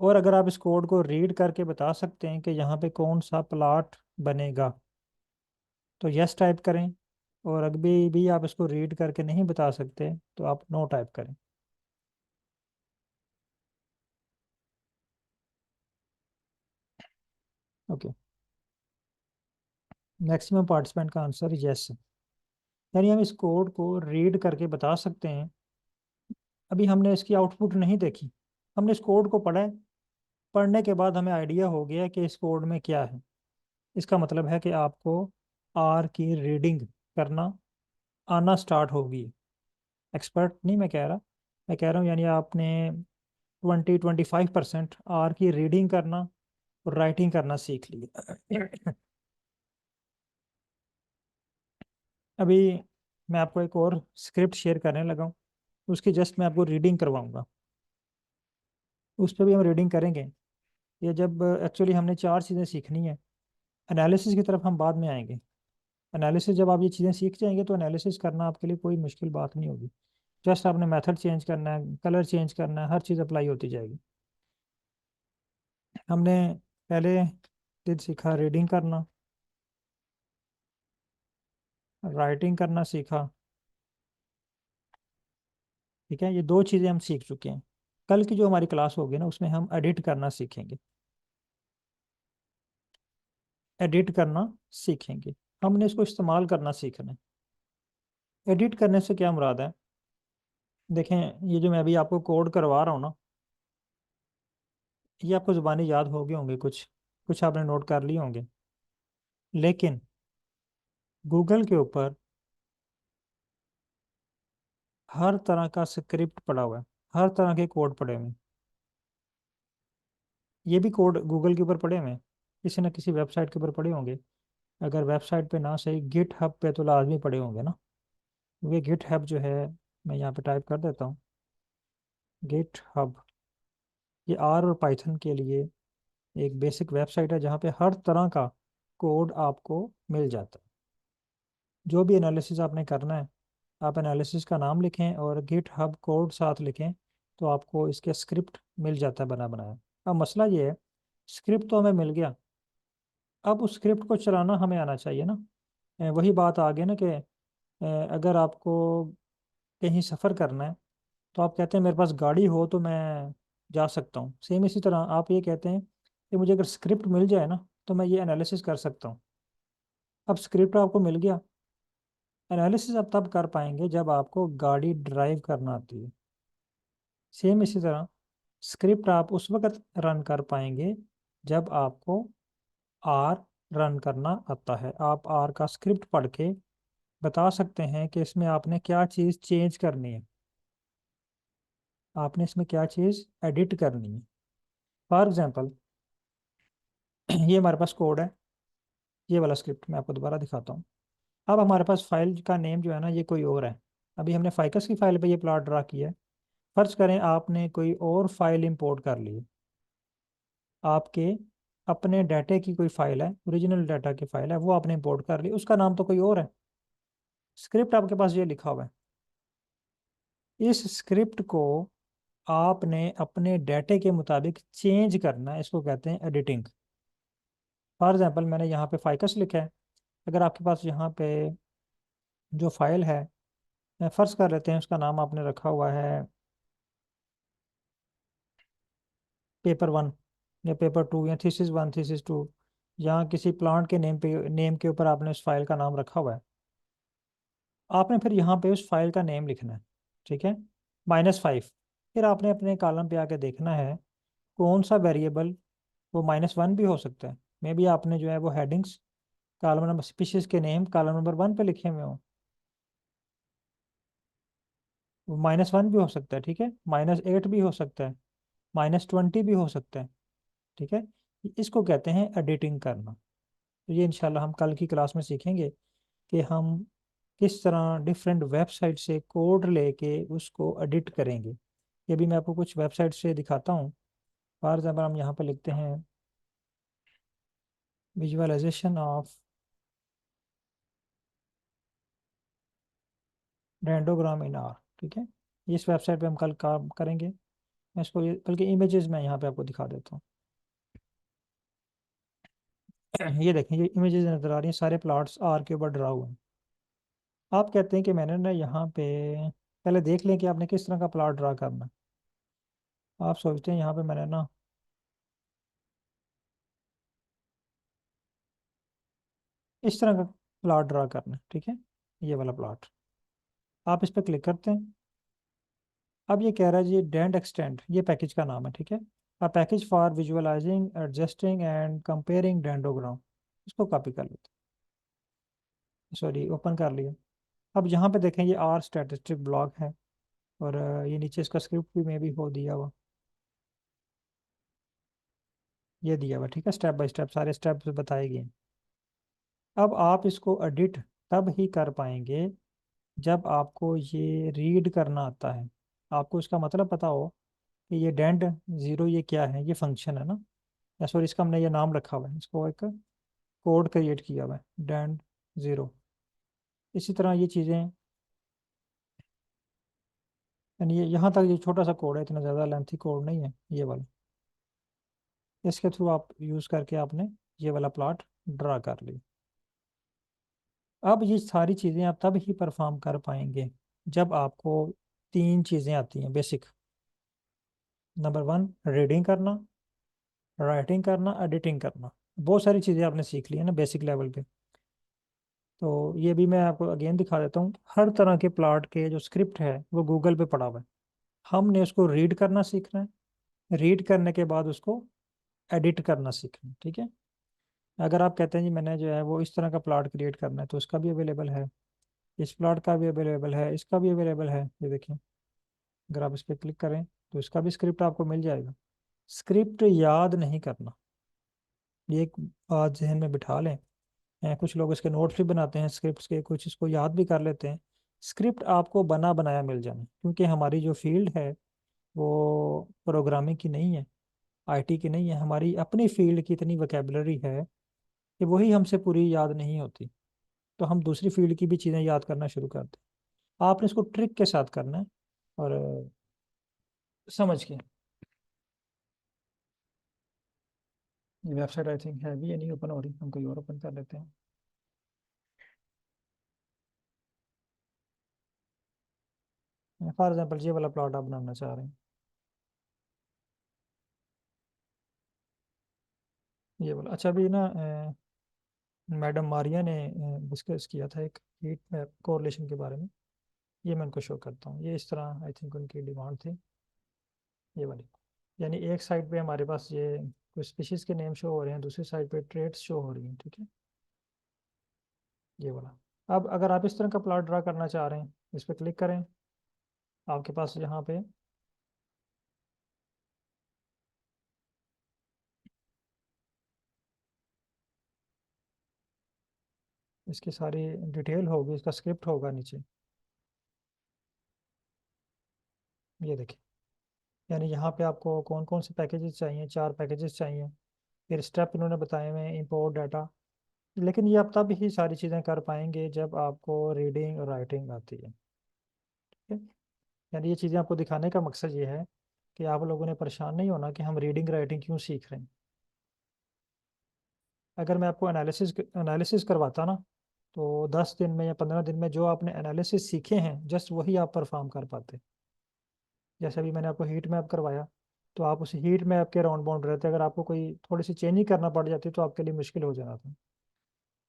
और अगर आप इस कोड को रीड करके बता सकते हैं कि यहाँ पे कौन सा प्लॉट बनेगा, तो यस टाइप करें। और अभी भी आप इसको रीड करके नहीं बता सकते तो आप नो टाइप करें। ओके। मैक्सिमम पार्टिसिपेंट का आंसर यस है, यानी हम इस कोड को रीड करके बता सकते हैं। अभी हमने इसकी आउटपुट नहीं देखी, हमने इस कोड को पढ़ा है। पढ़ने के बाद हमें आइडिया हो गया कि इस कोड में क्या है। इसका मतलब है कि आपको आर की रीडिंग करना आना स्टार्ट होगी। एक्सपर्ट नहीं मैं कह रहा हूँ यानी आपने 20-25% आर की रीडिंग करना और राइटिंग करना सीख लिया। अभी मैं आपको एक और स्क्रिप्ट शेयर करने लगा हूँ, उसकी जस्ट मैं आपको रीडिंग करवाऊंगा। उस पर भी हम रीडिंग करेंगे। ये जब एक्चुअली हमने चार चीज़ें सीखनी है। एनालिसिस की तरफ हम बाद में आएंगे। एनालिसिस जब आप ये चीज़ें सीख जाएंगे तो एनालिसिस करना आपके लिए कोई मुश्किल बात नहीं होगी। जस्ट आपने मेथड चेंज करना है, कलर चेंज करना है, हर चीज़ अप्लाई होती जाएगी। हमने पहले दिन सीखा रीडिंग करना, राइटिंग करना सीखा। ठीक है, ये दो चीज़ें हम सीख चुके हैं। कल की जो हमारी क्लास होगी ना उसमें हम एडिट करना सीखेंगे। एडिट करना सीखेंगे। हमने इसको इस्तेमाल करना सीखना है। एडिट करने से क्या मुराद है? देखें, ये जो मैं अभी आपको कोड करवा रहा हूँ ना, ये आपको ज़ुबानी याद हो गए होंगे, कुछ कुछ आपने नोट कर लिए होंगे। लेकिन गूगल के ऊपर हर तरह का स्क्रिप्ट पड़ा हुआ है, हर तरह के कोड पड़े हुए हैं। ये भी कोड गूगल के ऊपर पड़े हुए हैं, किसी न किसी वेबसाइट के ऊपर पड़े होंगे। अगर वेबसाइट पे ना सही, गिट हब पे तो लाजमी पड़े होंगे ना। ये गिट हब जो है, मैं यहाँ पे टाइप कर देता हूँ, गिट हब। ये आर और पाइथन के लिए एक बेसिक वेबसाइट है जहाँ पे हर तरह का कोड आपको मिल जाता है। जो भी एनालिसिस आपने करना है, आप एनालिसिस का नाम लिखें और गिट हब कोड साथ लिखें, तो आपको इसके स्क्रिप्ट मिल जाता है बना बनाया। अब मसला ये है, स्क्रिप्ट तो हमें मिल गया, अब उस स्क्रिप्ट को चलाना हमें आना चाहिए ना। वही बात आ गई ना कि अगर आपको कहीं सफ़र करना है तो आप कहते हैं मेरे पास गाड़ी हो तो मैं जा सकता हूँ। सेम इसी तरह आप ये कहते हैं कि मुझे अगर स्क्रिप्ट मिल जाए ना तो मैं ये एनालिसिस कर सकता हूँ। अब स्क्रिप्ट आपको मिल गया, एनालिसिस आप तब कर पाएंगे जब आपको गाड़ी ड्राइव करना आती है। सेम इसी तरह स्क्रिप्ट आप उस वक्त रन कर पाएंगे जब आपको आर रन करना आता है। आप आर का स्क्रिप्ट पढ़ के बता सकते हैं कि इसमें आपने क्या चीज़ चेंज करनी है, आपने इसमें क्या चीज़ एडिट करनी है। फॉर एग्जांपल, ये हमारे पास कोड है, ये वाला स्क्रिप्ट मैं आपको दोबारा दिखाता हूँ। अब हमारे पास फाइल का नेम जो है ना ये कोई और है। अभी हमने फाइकस की फाइल पे ये प्लॉट ड्रा किया है। फर्ज करें आपने कोई और फाइल इंपोर्ट कर ली है। आपके अपने डाटे की कोई फाइल है, ओरिजिनल डाटा की फाइल है, वो आपने इंपोर्ट कर ली, उसका नाम तो कोई और है। स्क्रिप्ट आपके पास ये लिखा हुआ है। इस स्क्रिप्ट को आपने अपने डाटे के मुताबिक चेंज करना है, इसको कहते हैं एडिटिंग। फॉर एग्जाम्पल मैंने यहाँ पे फाइकस लिखा है। अगर आपके पास यहाँ पे जो फाइल है, फर्ज कर लेते हैं उसका नाम आपने रखा हुआ है पेपर 1 या पेपर 2 या थीसिस 1 थीसिस 2, यहाँ किसी प्लांट के नेम के ऊपर आपने उस फाइल का नाम रखा हुआ है। आपने फिर यहाँ पे उस फाइल का नेम लिखना है, ठीक है, -5। फिर आपने अपने कॉलम पे आके देखना है कौन सा वेरिएबल, वो -1 भी हो सकता है, मे बी आपने जो है वो हेडिंग्स कॉलम नंबर स्पीशीज के नेम कॉलम नंबर 1 पे लिखे हुए हो, वो -1 भी हो सकता है, ठीक है, -8 भी हो सकता है, -20 भी हो सकता है, ठीक है। इसको कहते हैं एडिटिंग करना। तो ये इंशाल्लाह हम कल की क्लास में सीखेंगे कि हम किस तरह डिफरेंट वेबसाइट से कोड लेके उसको एडिट करेंगे। ये भी मैं आपको कुछ वेबसाइट से दिखाता हूँ। फॉर एग्जाम्पल हम यहाँ पे लिखते हैं visualisation of dendrogram in R, ठीक है। इस वेबसाइट पे हम कल काम करेंगे। मैं इसको बल्कि इमेजेस में यहाँ पे आपको दिखा देता हूँ। ये देखें, ये इमेजेस नज़र आ रही हैं, सारे प्लॉट्स आर के ऊपर ड्रा हुए हैं। आप कहते हैं कि मैंने ना यहाँ पे पहले देख लें कि आपने किस तरह का प्लॉट ड्रा करना है। आप सोचते हैं यहाँ पे मैंने ना इस तरह का प्लॉट ड्रा करना है, ठीक है, ये वाला प्लॉट। आप इस पर क्लिक करते हैं। अब ये कह रहा है जी डेंड एक्सटेंड, ये पैकेज का नाम है, ठीक है। A package for visualising adjusting and comparing dendrogram. इसको कॉपी कर लेते हैं, सॉरी ओपन कर लिया। अब यहाँ पे देखें ये आर स्टैटिस्टिक ब्लॉक है, और ये नीचे इसका स्क्रिप्ट भी में भी हो दिया हुआ, ये दिया हुआ, ठीक है, स्टेप बाय स्टेप सारे स्टेप्स बताए गए हैं। अब आप इसको एडिट तब ही कर पाएंगे जब आपको ये रीड करना आता है, आपको इसका मतलब पता हो कि ये डेंड ज़ीरो ये क्या है, ये फंक्शन है ना, या सॉरी इसका हमने ये नाम रखा हुआ है, इसको एक कोड क्रिएट किया हुआ है डेंड 0। इसी तरह ये चीज़ें, यानी ये यहाँ तक ये छोटा सा कोड है, इतना ज़्यादा लेंथी कोड नहीं है ये वाला। इसके थ्रू आप यूज़ करके आपने ये वाला प्लॉट ड्रा कर ली। अब ये सारी चीज़ें आप तब ही परफॉर्म कर पाएंगे जब आपको 3 चीज़ें आती हैं बेसिक। नंबर 1 रीडिंग करना, राइटिंग करना, एडिटिंग करना। बहुत सारी चीज़ें आपने सीख ली है ना बेसिक लेवल पे। तो ये भी मैं आपको अगेन दिखा देता हूँ, हर तरह के प्लॉट के जो स्क्रिप्ट है वो गूगल पे पड़ा हुआ है। हमने उसको रीड करना सीखना है, रीड करने के बाद उसको एडिट करना सीखना है, ठीक है। अगर आप कहते हैं जी मैंने जो है वो इस तरह का प्लॉट क्रिएट करना है, तो उसका भी अवेलेबल है, इस प्लॉट का भी अवेलेबल है, इसका भी अवेलेबल है, ये देखिए। अगर आप इस पर क्लिक करें तो इसका भी स्क्रिप्ट आपको मिल जाएगा। स्क्रिप्ट याद नहीं करना, ये एक बात जहन में बिठा लें। कुछ लोग इसके नोट्स भी बनाते हैं स्क्रिप्ट्स के, कुछ इसको याद भी कर लेते हैं। स्क्रिप्ट आपको बना बनाया मिल जाना, क्योंकि हमारी जो फील्ड है वो प्रोग्रामिंग की नहीं है, आईटी की नहीं है, हमारी अपनी फील्ड की इतनी वोकेबलरी है कि वही हमसे पूरी याद नहीं होती। तो हम दूसरी फील्ड की भी चीज़ें याद करना शुरू करते हैं। आपने इसको ट्रिक के साथ करना है, और समझ के। ये वेबसाइट आई थिंक है भी, ये नहीं ओपन हो रही, हम कोई और ओपन कर लेते हैं। फॉर एग्जाम्पल ये वाला प्लॉट आप बनाना चाह रहे हैं, ये वाला। अच्छा अभी ना मैडम मारिया ने डिस्कस किया था एक हीट मैप कोरिलेशन के बारे में। ये मैं उनको शो करता हूँ, ये इस तरह आई थिंक उनकी डिमांड थी, ये वाली। यानी एक साइड पे हमारे पास ये कुछ स्पीशीज के नेम शो हो रहे हैं, दूसरी साइड पे ट्रेड्स शो हो रही हैं, ठीक है, ये वाला। अब अगर आप इस तरह का प्लॉट ड्रा करना चाह रहे हैं, इस पर क्लिक करें। आपके पास यहाँ पे इसकी सारी डिटेल होगी, इसका स्क्रिप्ट होगा नीचे। ये देखिए, यानी यहाँ पे आपको कौन कौन से पैकेजेस चाहिए, 4 पैकेजेस चाहिए। फिर स्टेप इन्होंने बताए हुए हैं, इंपोर्ट डाटा। लेकिन ये आप तब ही सारी चीज़ें कर पाएंगे जब आपको रीडिंग और राइटिंग आती है। ठीक है? यानी ये चीज़ें आपको दिखाने का मकसद ये है कि आप लोगों ने परेशान नहीं होना कि हम रीडिंग राइटिंग क्यों सीख रहे हैं। अगर मैं आपको एनालिसिस एनालिसिस करवाता ना, तो 10 दिन में या 15 दिन में जो आपने एनालिसिस सीखे हैं जस्ट वही आप परफॉर्म कर पाते। जैसे अभी मैंने आपको हीट मैप करवाया, तो आप उस हीट मैप के राउंड बाउंड रहते, अगर आपको कोई थोड़ी सी चेंजिंग करना पड़ जाती तो आपके लिए मुश्किल हो जाना था।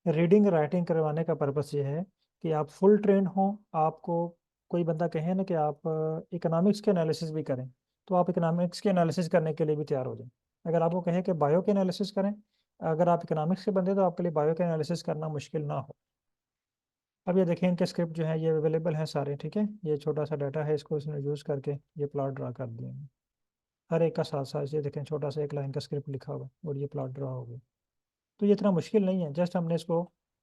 रीडिंग राइटिंग करवाने का पर्पस ये है कि आप फुल ट्रेंड हो। आपको कोई बंदा कहे ना कि आप इकोनॉमिक्स के एनालिसिस भी करें, तो आप इकोनॉमिक्स के एनालिसिस करने के लिए भी तैयार हो जाएं। अगर आपको कहे कि बायो के एनालिसिस करें, अगर आप इकोनॉमिक्स के बंदे तो आपके लिए बायो के एनालिसिस करना मुश्किल ना हो। अब ये देखें, इनके स्क्रिप्ट जो है ये अवेलेबल है सारे। ठीक है, ये छोटा सा डाटा है, इसको इसने यूज़ करके ये प्लॉट ड्रा कर दिए हैं। हर एक का साथ साथ ये देखें, छोटा सा एक लाइन का स्क्रिप्ट लिखा हुआ है और ये प्लॉट ड्रा हो गया। तो ये इतना मुश्किल नहीं है, जस्ट हमने इसको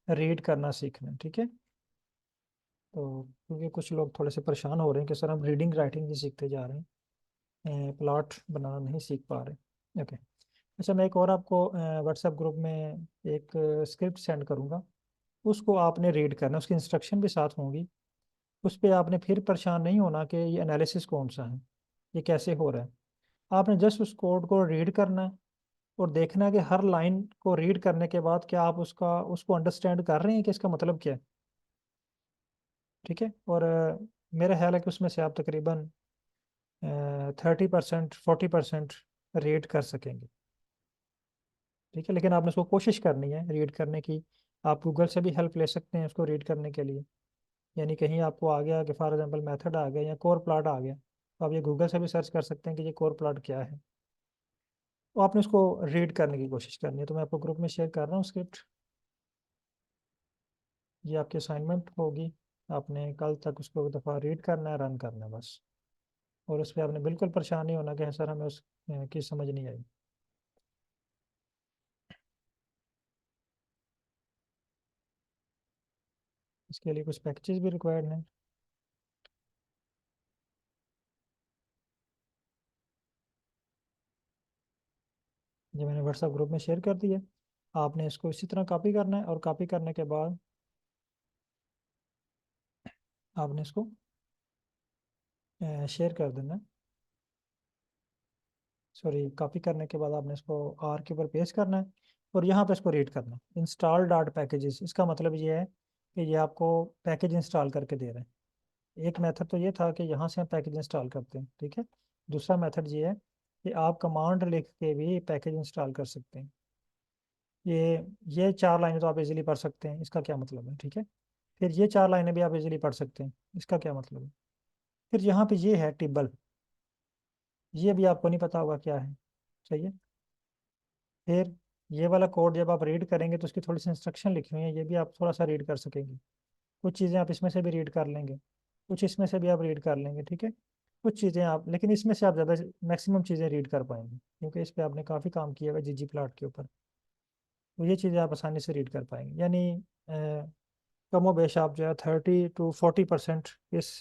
रीड करना सीखना है। ठीक है, तो क्योंकि कुछ लोग थोड़े से परेशान हो रहे हैं कि सर हम रीडिंग राइटिंग ही सीखते जा रहे हैं, प्लॉट बनाना नहीं सीख पा रहे। ओके। अच्छा, मैं एक और आपको व्हाट्सएप ग्रुप में एक स्क्रिप्ट सेंड करूँगा, उसको आपने रीड करना, उसकी इंस्ट्रक्शन भी साथ होंगी। उस पर आपने फिर परेशान नहीं होना कि ये एनालिसिस कौन सा है, ये कैसे हो रहा है। आपने जस्ट उस कोड को रीड करना है और देखना है कि हर लाइन को रीड करने के बाद क्या आप उसको अंडरस्टैंड कर रहे हैं कि इसका मतलब क्या है। ठीक है, और मेरा ख्याल है कि उसमें से आप तकरीबन 30% 40% रीड कर सकेंगे। ठीक है, लेकिन आपने उसको कोशिश करनी है रीड करने की। आप गूगल से भी हेल्प ले सकते हैं उसको रीड करने के लिए। यानी कहीं आपको आ गया कि फॉर एग्जांपल मेथड आ गया या कोर प्लॉट आ गया, तो आप ये गूगल से भी सर्च कर सकते हैं कि ये कोर प्लॉट क्या है। तो आपने उसको रीड करने की कोशिश करनी है। तो मैं आपको ग्रुप में शेयर कर रहा हूँ स्क्रिप्ट। ये आपकी असाइनमेंट होगी, आपने कल तक उसको एक दफ़ा रीड करना है, रन करना है बस। और उस पर आपने बिल्कुल परेशान नहीं होना कि सर हमें उस की समझ नहीं आई। इसके लिए कुछ पैकेजेस भी रिक्वायर्ड हैं, जो मैंने व्हाट्सएप ग्रुप में शेयर कर दिया। आपने इसको इसी तरह कॉपी करना है और कॉपी करने के बाद आपने इसको शेयर कर देना है। सॉरी, कॉपी करने के बाद आपने इसको आर के ऊपर पेस्ट करना है और यहाँ पे इसको रीड करना है। इंस्टॉल डॉट पैकेजेस, इसका मतलब ये है कि ये आपको पैकेज इंस्टॉल करके दे रहे हैं। एक मेथड तो ये था कि यहाँ से हम पैकेज इंस्टॉल करते हैं। ठीक है, दूसरा मेथड ये है कि आप कमांड लिख के भी पैकेज इंस्टॉल कर सकते हैं। ये 4 लाइनें तो आप इजीली पढ़ सकते हैं, इसका क्या मतलब है। ठीक है, फिर ये 4 लाइनें भी आप इजीली पढ़ सकते हैं, इसका क्या मतलब है। फिर यहाँ पे ये है टिब्बल, ये भी आपको नहीं पता होगा क्या है। सही है। फिर ये वाला कोड जब आप रीड करेंगे तो उसकी थोड़ी सी इंस्ट्रक्शन लिखी हुई है, ये भी आप थोड़ा सा रीड कर सकेंगे। कुछ चीज़ें आप इसमें से भी रीड कर लेंगे, कुछ इसमें से भी आप रीड कर लेंगे। ठीक है, कुछ चीज़ें आप, लेकिन इसमें से आप ज़्यादा मैक्सिमम चीज़ें रीड कर पाएंगे क्योंकि इस पर आपने काफ़ी काम किया हुआ है जीजी प्लॉट के ऊपर। तो ये चीज़ें आप आसानी से रीड कर पाएंगे। यानी कमो बेश आप जो है 30 to 40% इस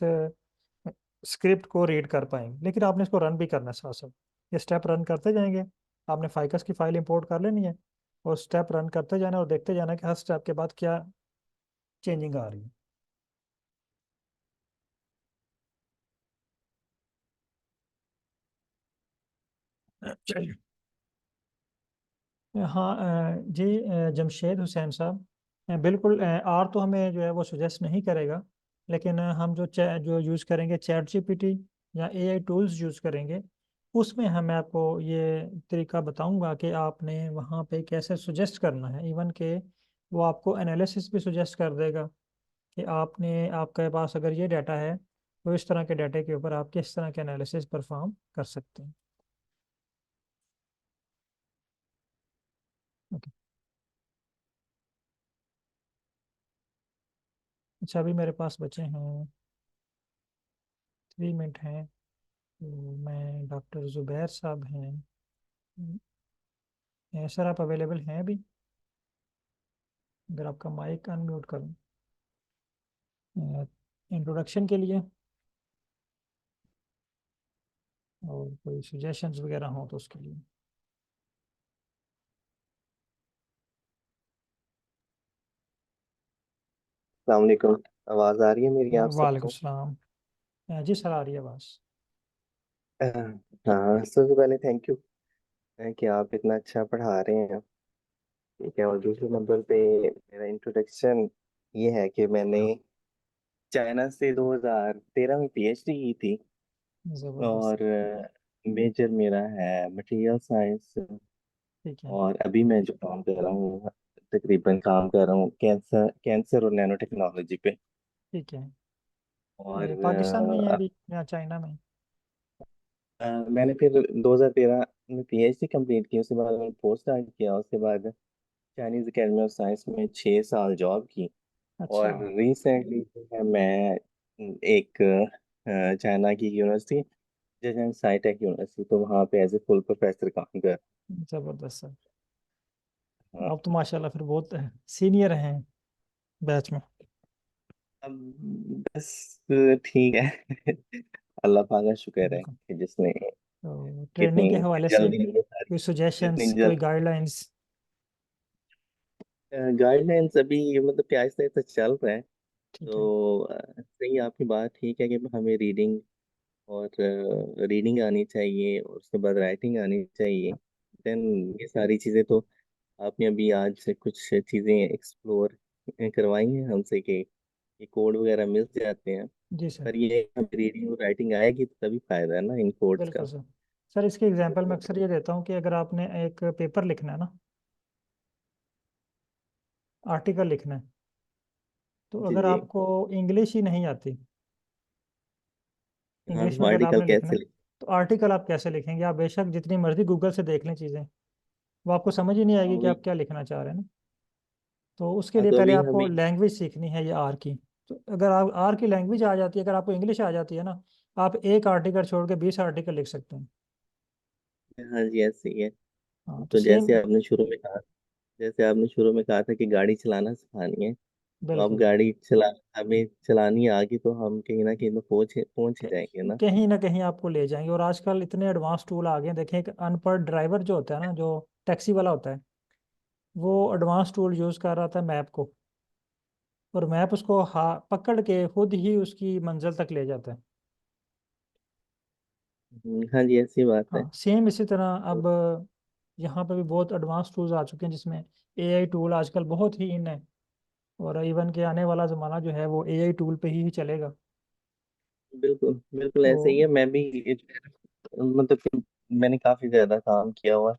स्क्रिप्ट को रीड कर पाएंगे। लेकिन आपने इसको रन भी करना है साथ साथ, ये स्टेप रन करते जाएंगे। आपने फाइकस की फाइल इंपोर्ट कर लेनी है और स्टेप रन करते जाना और देखते जाना कि हर स्टेप के बाद क्या चेंजिंग आ रही है। हाँ, जी, जमशेद हुसैन साहब, बिल्कुल आर तो हमें जो है वो सुजेस्ट नहीं करेगा। लेकिन हम जो यूज़ करेंगे चैट जीपीटी या एआई टूल्स यूज़ करेंगे, उसमें हमें आपको ये तरीका बताऊंगा कि आपने वहाँ पे कैसे सुजेस्ट करना है। इवन के वो आपको एनालिसिस भी सुजेस्ट कर देगा कि आपके पास अगर ये डाटा है तो इस तरह के डाटे के ऊपर आप किस तरह के एनालिसिस परफॉर्म कर सकते हैं। ओके। अच्छा, अभी मेरे पास बचे हैं 3 मिनट हैं। तो मैं डॉक्टर जुबैर साहब हैं, सर आप अवेलेबल हैं अभी? अगर आपका माइक अनम्यूट करूं इंट्रोडक्शन के लिए। और कोई सजेशंस वगैरह हो तो उसके लिए। अस्सलाम वालेकुम। आवाज़ आ रही है मेरी आप वालेकुम सबको? सलाम। जी सर, आ रही है आवाज़। अ, हाँ, सबसे पहले थैंक यू कि आप इतना अच्छा पढ़ा रहे हैं। ठीक है, और दूसरे नंबर पे मेरा इंट्रोडक्शन ये है कि मैंने चाइना से 2013 में पीएचडी की थी। ज़बरदस्त। और मेजर मेरा है मटेरियल साइंस। ठीक है। और अभी मैं जो काम कर रहा हूँ, तकरीबन काम कर रहा हूँ कैंसर कैंसर और नैनो टेक्नोलॉजी पे। ठीक है। और पाकिस्तान में ही है अभी या चाइना में? मैंने फिर 2013 में पीएचडी कंप्लीट की। उसके बाद मैंने पोस्ट स्टार्ट किया। उसके बाद चाइनीज एकेडमी ऑफ साइंस में 6 साल जॉब की। अच्छा। और रिसेंटली जो है मैं एक चाइना की यूनिवर्सिटी, जैसे साईटेक यूनिवर्सिटी, तो वहाँ पे एज ए फुल प्रोफेसर काम कर। ज़बरदस्त सर। हाँ। आप तो माशाल्लाह फिर बहुत सीनियर हैं बैच में। अब बस ठीक है। अल्लाह पाक का शुक्र है बिल्कुल। कि जिसने तो ट्रेनिंग कितनी के हवाले से जल्दी ये सारी कोई सजेशंस, इतनी कोई जल्दी गाइडलाइंस? गाइडलाइंस अभी मतलब कि आहिस्ता आहिस्ता चल रहा है। ठीक है। तो सही, आपकी बात ठीक है कि हमें रीडिंग और रीडिंग आनी चाहिए, और उसके बाद राइटिंग आनी चाहिए। देन ये सारी चीज़ें तो आपने अभी आज से कुछ चीज़ें एक्सप्लोर करवाई हैं हमसे कि ये कोड वगैरह मिल जाते हैं। जी सर। पर ये रीडिंग और राइटिंग आएगी तो तभी फायदा है ना इन कोड्स बिल्कुल का। सर। सर इसके एग्जांपल मैं अक्सर ये देता हूँ कि अगर आपने एक पेपर लिखना है ना, आर्टिकल लिखना है, तो जी अगर जी। आपको इंग्लिश ही नहीं आती, हाँ, इंग्लिश तो में अगर आर्टिकल आपने लिखना कैसे है, तो आर्टिकल आप कैसे लिखेंगे? आप बेशक जितनी मर्जी गूगल से देख लें चीज़ें, वो आपको समझ ही नहीं हाँ आएगी कि वही। आप क्या लिखना चाह रहे हैं ना। तो उसके हाँ, लिए तो पहले अभी आपको हमें। लैंग्वेज सीखनी है, ये आर की। तो अगर आप आर की लैंग्वेज आ जाती है, अगर आपको इंग्लिश आ जाती है ना, आप एक आर्टिकल छोड़ के 20 आर्टिकल लिख सकते हैं। हाँ जी, ऐसे ही है। हाँ तो तो सेम। जैसे आपने शुरू में कहा था कि गाड़ी चलाना सिखानी है। तो अब बिल्कुल। गाड़ी चला हमें चलानी आ गई तो हम कहीं ना कहीं तो पहुंच ही जाएंगे ना। कहीं ना कहीं आपको ले जाएंगे। और आजकल इतने एडवांस टूल आ गए हैं। देखें, एक अनपढ़ ड्राइवर जो होता है ना, जो टैक्सी वाला होता है, वो एडवांस टूल यूज कर रहा था मैप को, और मैप उसको पकड़ के खुद ही उसकी मंजिल तक ले जाता है। हाँ जी, ऐसी बात है। हाँ सेम इसी तरह अब यहाँ पे भी बहुत एडवांस टूल्स आ चुके हैं, जिसमें एआई टूल आजकल बहुत ही इन है। और इवन के आने वाला ज़माना जो है वो एआई टूल पे ही चलेगा। बिल्कुल बिल्कुल तो ऐसे ही है। मैं भी मतलब कि मैंने काफी ज्यादा काम किया हुआ है।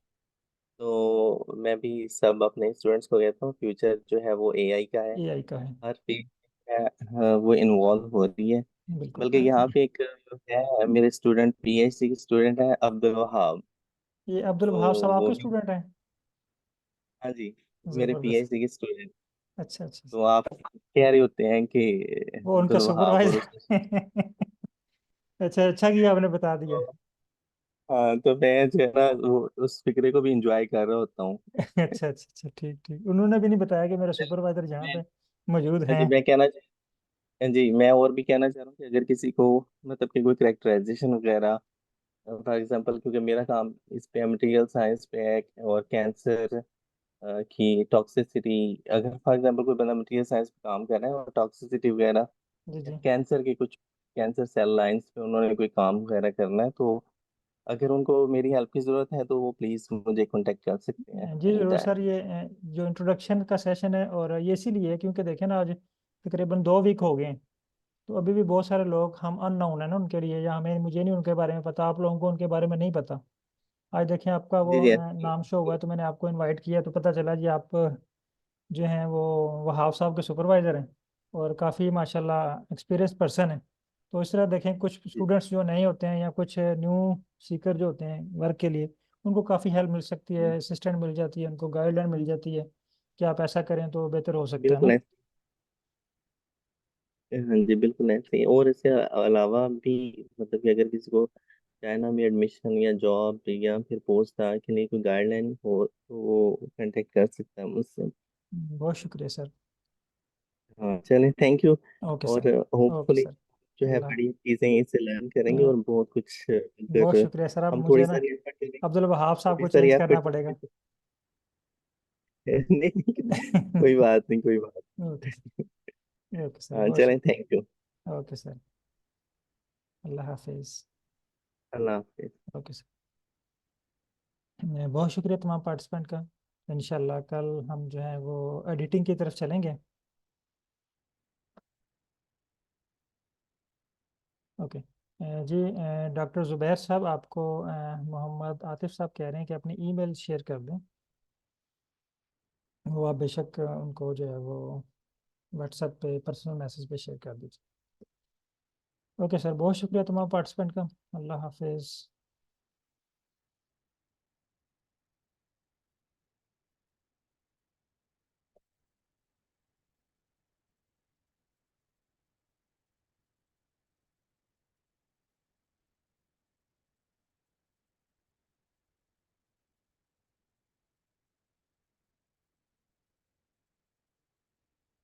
तो मैं भी सब अपने स्टूडेंट्स को कहता हूँ, फ्यूचर जो है वो एआई का है। एआई का है। हर फील्ड है, हाँ, वो इन्वॉल्व हो रही है। बिल्कुल। बल्कि यहाँ पे एक है, मेरे स्टूडेंट पीएचडी के स्टूडेंट है, अब्दुल वहाब। ये अब्दुल वहाब तो साहब वो आपके भी, स्टूडेंट हैं? हाँ जी, मेरे ज़बरदस्त। पीएचडी के स्टूडेंट। अच्छा अच्छा। तो आप कह रहे होते हैं कि वो उनका अब्दुल वहाब और उसके सुपरवाइजर। अच्छा, अच्छा किया आपने बता दिया। तो, हाँ, तो मैं जो है ना वो उस फिक्रे को भी इंजॉय कर रहा होता हूँ। अच्छा अच्छा अच्छा, ठीक ठीक। उन्होंने भी नहीं बताया कि मेरा सुपरवाइजर यहाँ मैं पे मौजूद जी हैं। मैं कहना जी मैं और भी कहना चाह रहा हूँ कि अगर किसी को मतलब कि कोई करेक्टराइजेशन वगैरह, फॉर एग्जांपल, क्योंकि मेरा काम इस पे मटेरियल साइंस पे है, और कैंसर की टॉक्सिसिटी, अगर फॉर एग्जांपल कोई बंदा मटेरियल साइंस पे काम कर रहा है और टॉक्सिसिटी वगैरह जी या जी। कैंसर के कुछ कैंसर सेल लाइंस पे उन्होंने कोई काम वगैरह करना है, तो अगर उनको मेरी हेल्प की ज़रूरत है तो वो प्लीज़ मुझे कांटेक्ट कर सकते हैं जी एनी जरूर टाइम। सर। ये जो इंट्रोडक्शन का सेशन है, और ये इसीलिए है क्योंकि देखें ना, आज तकरीबन 2 वीक हो गए हैं। तो अभी भी बहुत सारे लोग हम अननोन है ना उनके लिए, या हमें मुझे नहीं उनके बारे में पता, आप लोगों को उनके बारे में नहीं पता। आज देखें आपका जी वो जी। नाम शो हुआ है, तो मैंने आपको इनवाइट किया, तो पता चला जी आप जो हैं वो वहाब साहब के सुपरवाइज़र हैं, और काफ़ी माशाल्लाह एक्सपीरियंस पर्सन है। तो इस तरह देखें, कुछ स्टूडेंट्स जो नए होते हैं या कुछ न्यू सीकर जो होते हैं वर्क के लिए, उनको काफ़ी हेल्प मिल सकती है, असिस्टेंट मिल जाती है, उनको गाइडलाइन मिल जाती है कि आप ऐसा करें तो बेहतर हो सकता है बिल्कुल ना। ऐसे। हाँ जी, बिल्कुल ऐसे ही। और इसके अलावा भी मतलब कि अगर किसी को चाइना में एडमिशन या जॉब या फिर पोस्ट के लिए कोई गाइडलाइन हो तो वो कांटेक्ट कर सकता है मुझसे। बहुत शुक्रिया सर। हाँ, चलें, थैंक यू। ओके और सर। Okay hopefully sir. जो है अल्लाह। बड़ी चीजें इससे लर्न करेंगे, अ, और बहुत कुछ बहुत अगर शुक्रिया सर। अब हम मुझे थोड़ी ना सारी एफर्ट करेंगे, अब्दुल वहाब साहब थोड़ी को सारी चेंज करना एफर्ट पड़ेगा। करेंगे तो नहीं नहीं, कोई बात नहीं, कोई बात ओके सर। नहीं। ओके सर, हाँ बहुत चलें, थैंक यू। Okay sir. अल्लाह हाफिज़। अल्लाह हाफिज। Okay sir. बहुत शुक्रिया तमाम पार्टिसिपेंट का। इंशाल्लाह कल हम जो है वो एडिटिंग की तरफ चलेंगे। ओके। जी, डॉक्टर ज़ुबैर साहब आपको मोहम्मद आतिफ साहब कह रहे हैं कि अपनी ईमेल शेयर कर दें। वो आप बेशक उनको जो है वो व्हाट्सएप पे पर्सनल मैसेज पे शेयर कर दीजिए। ओके सर, बहुत शुक्रिया तमाम पार्टिसिपेंट का। अल्लाह हाफिज़।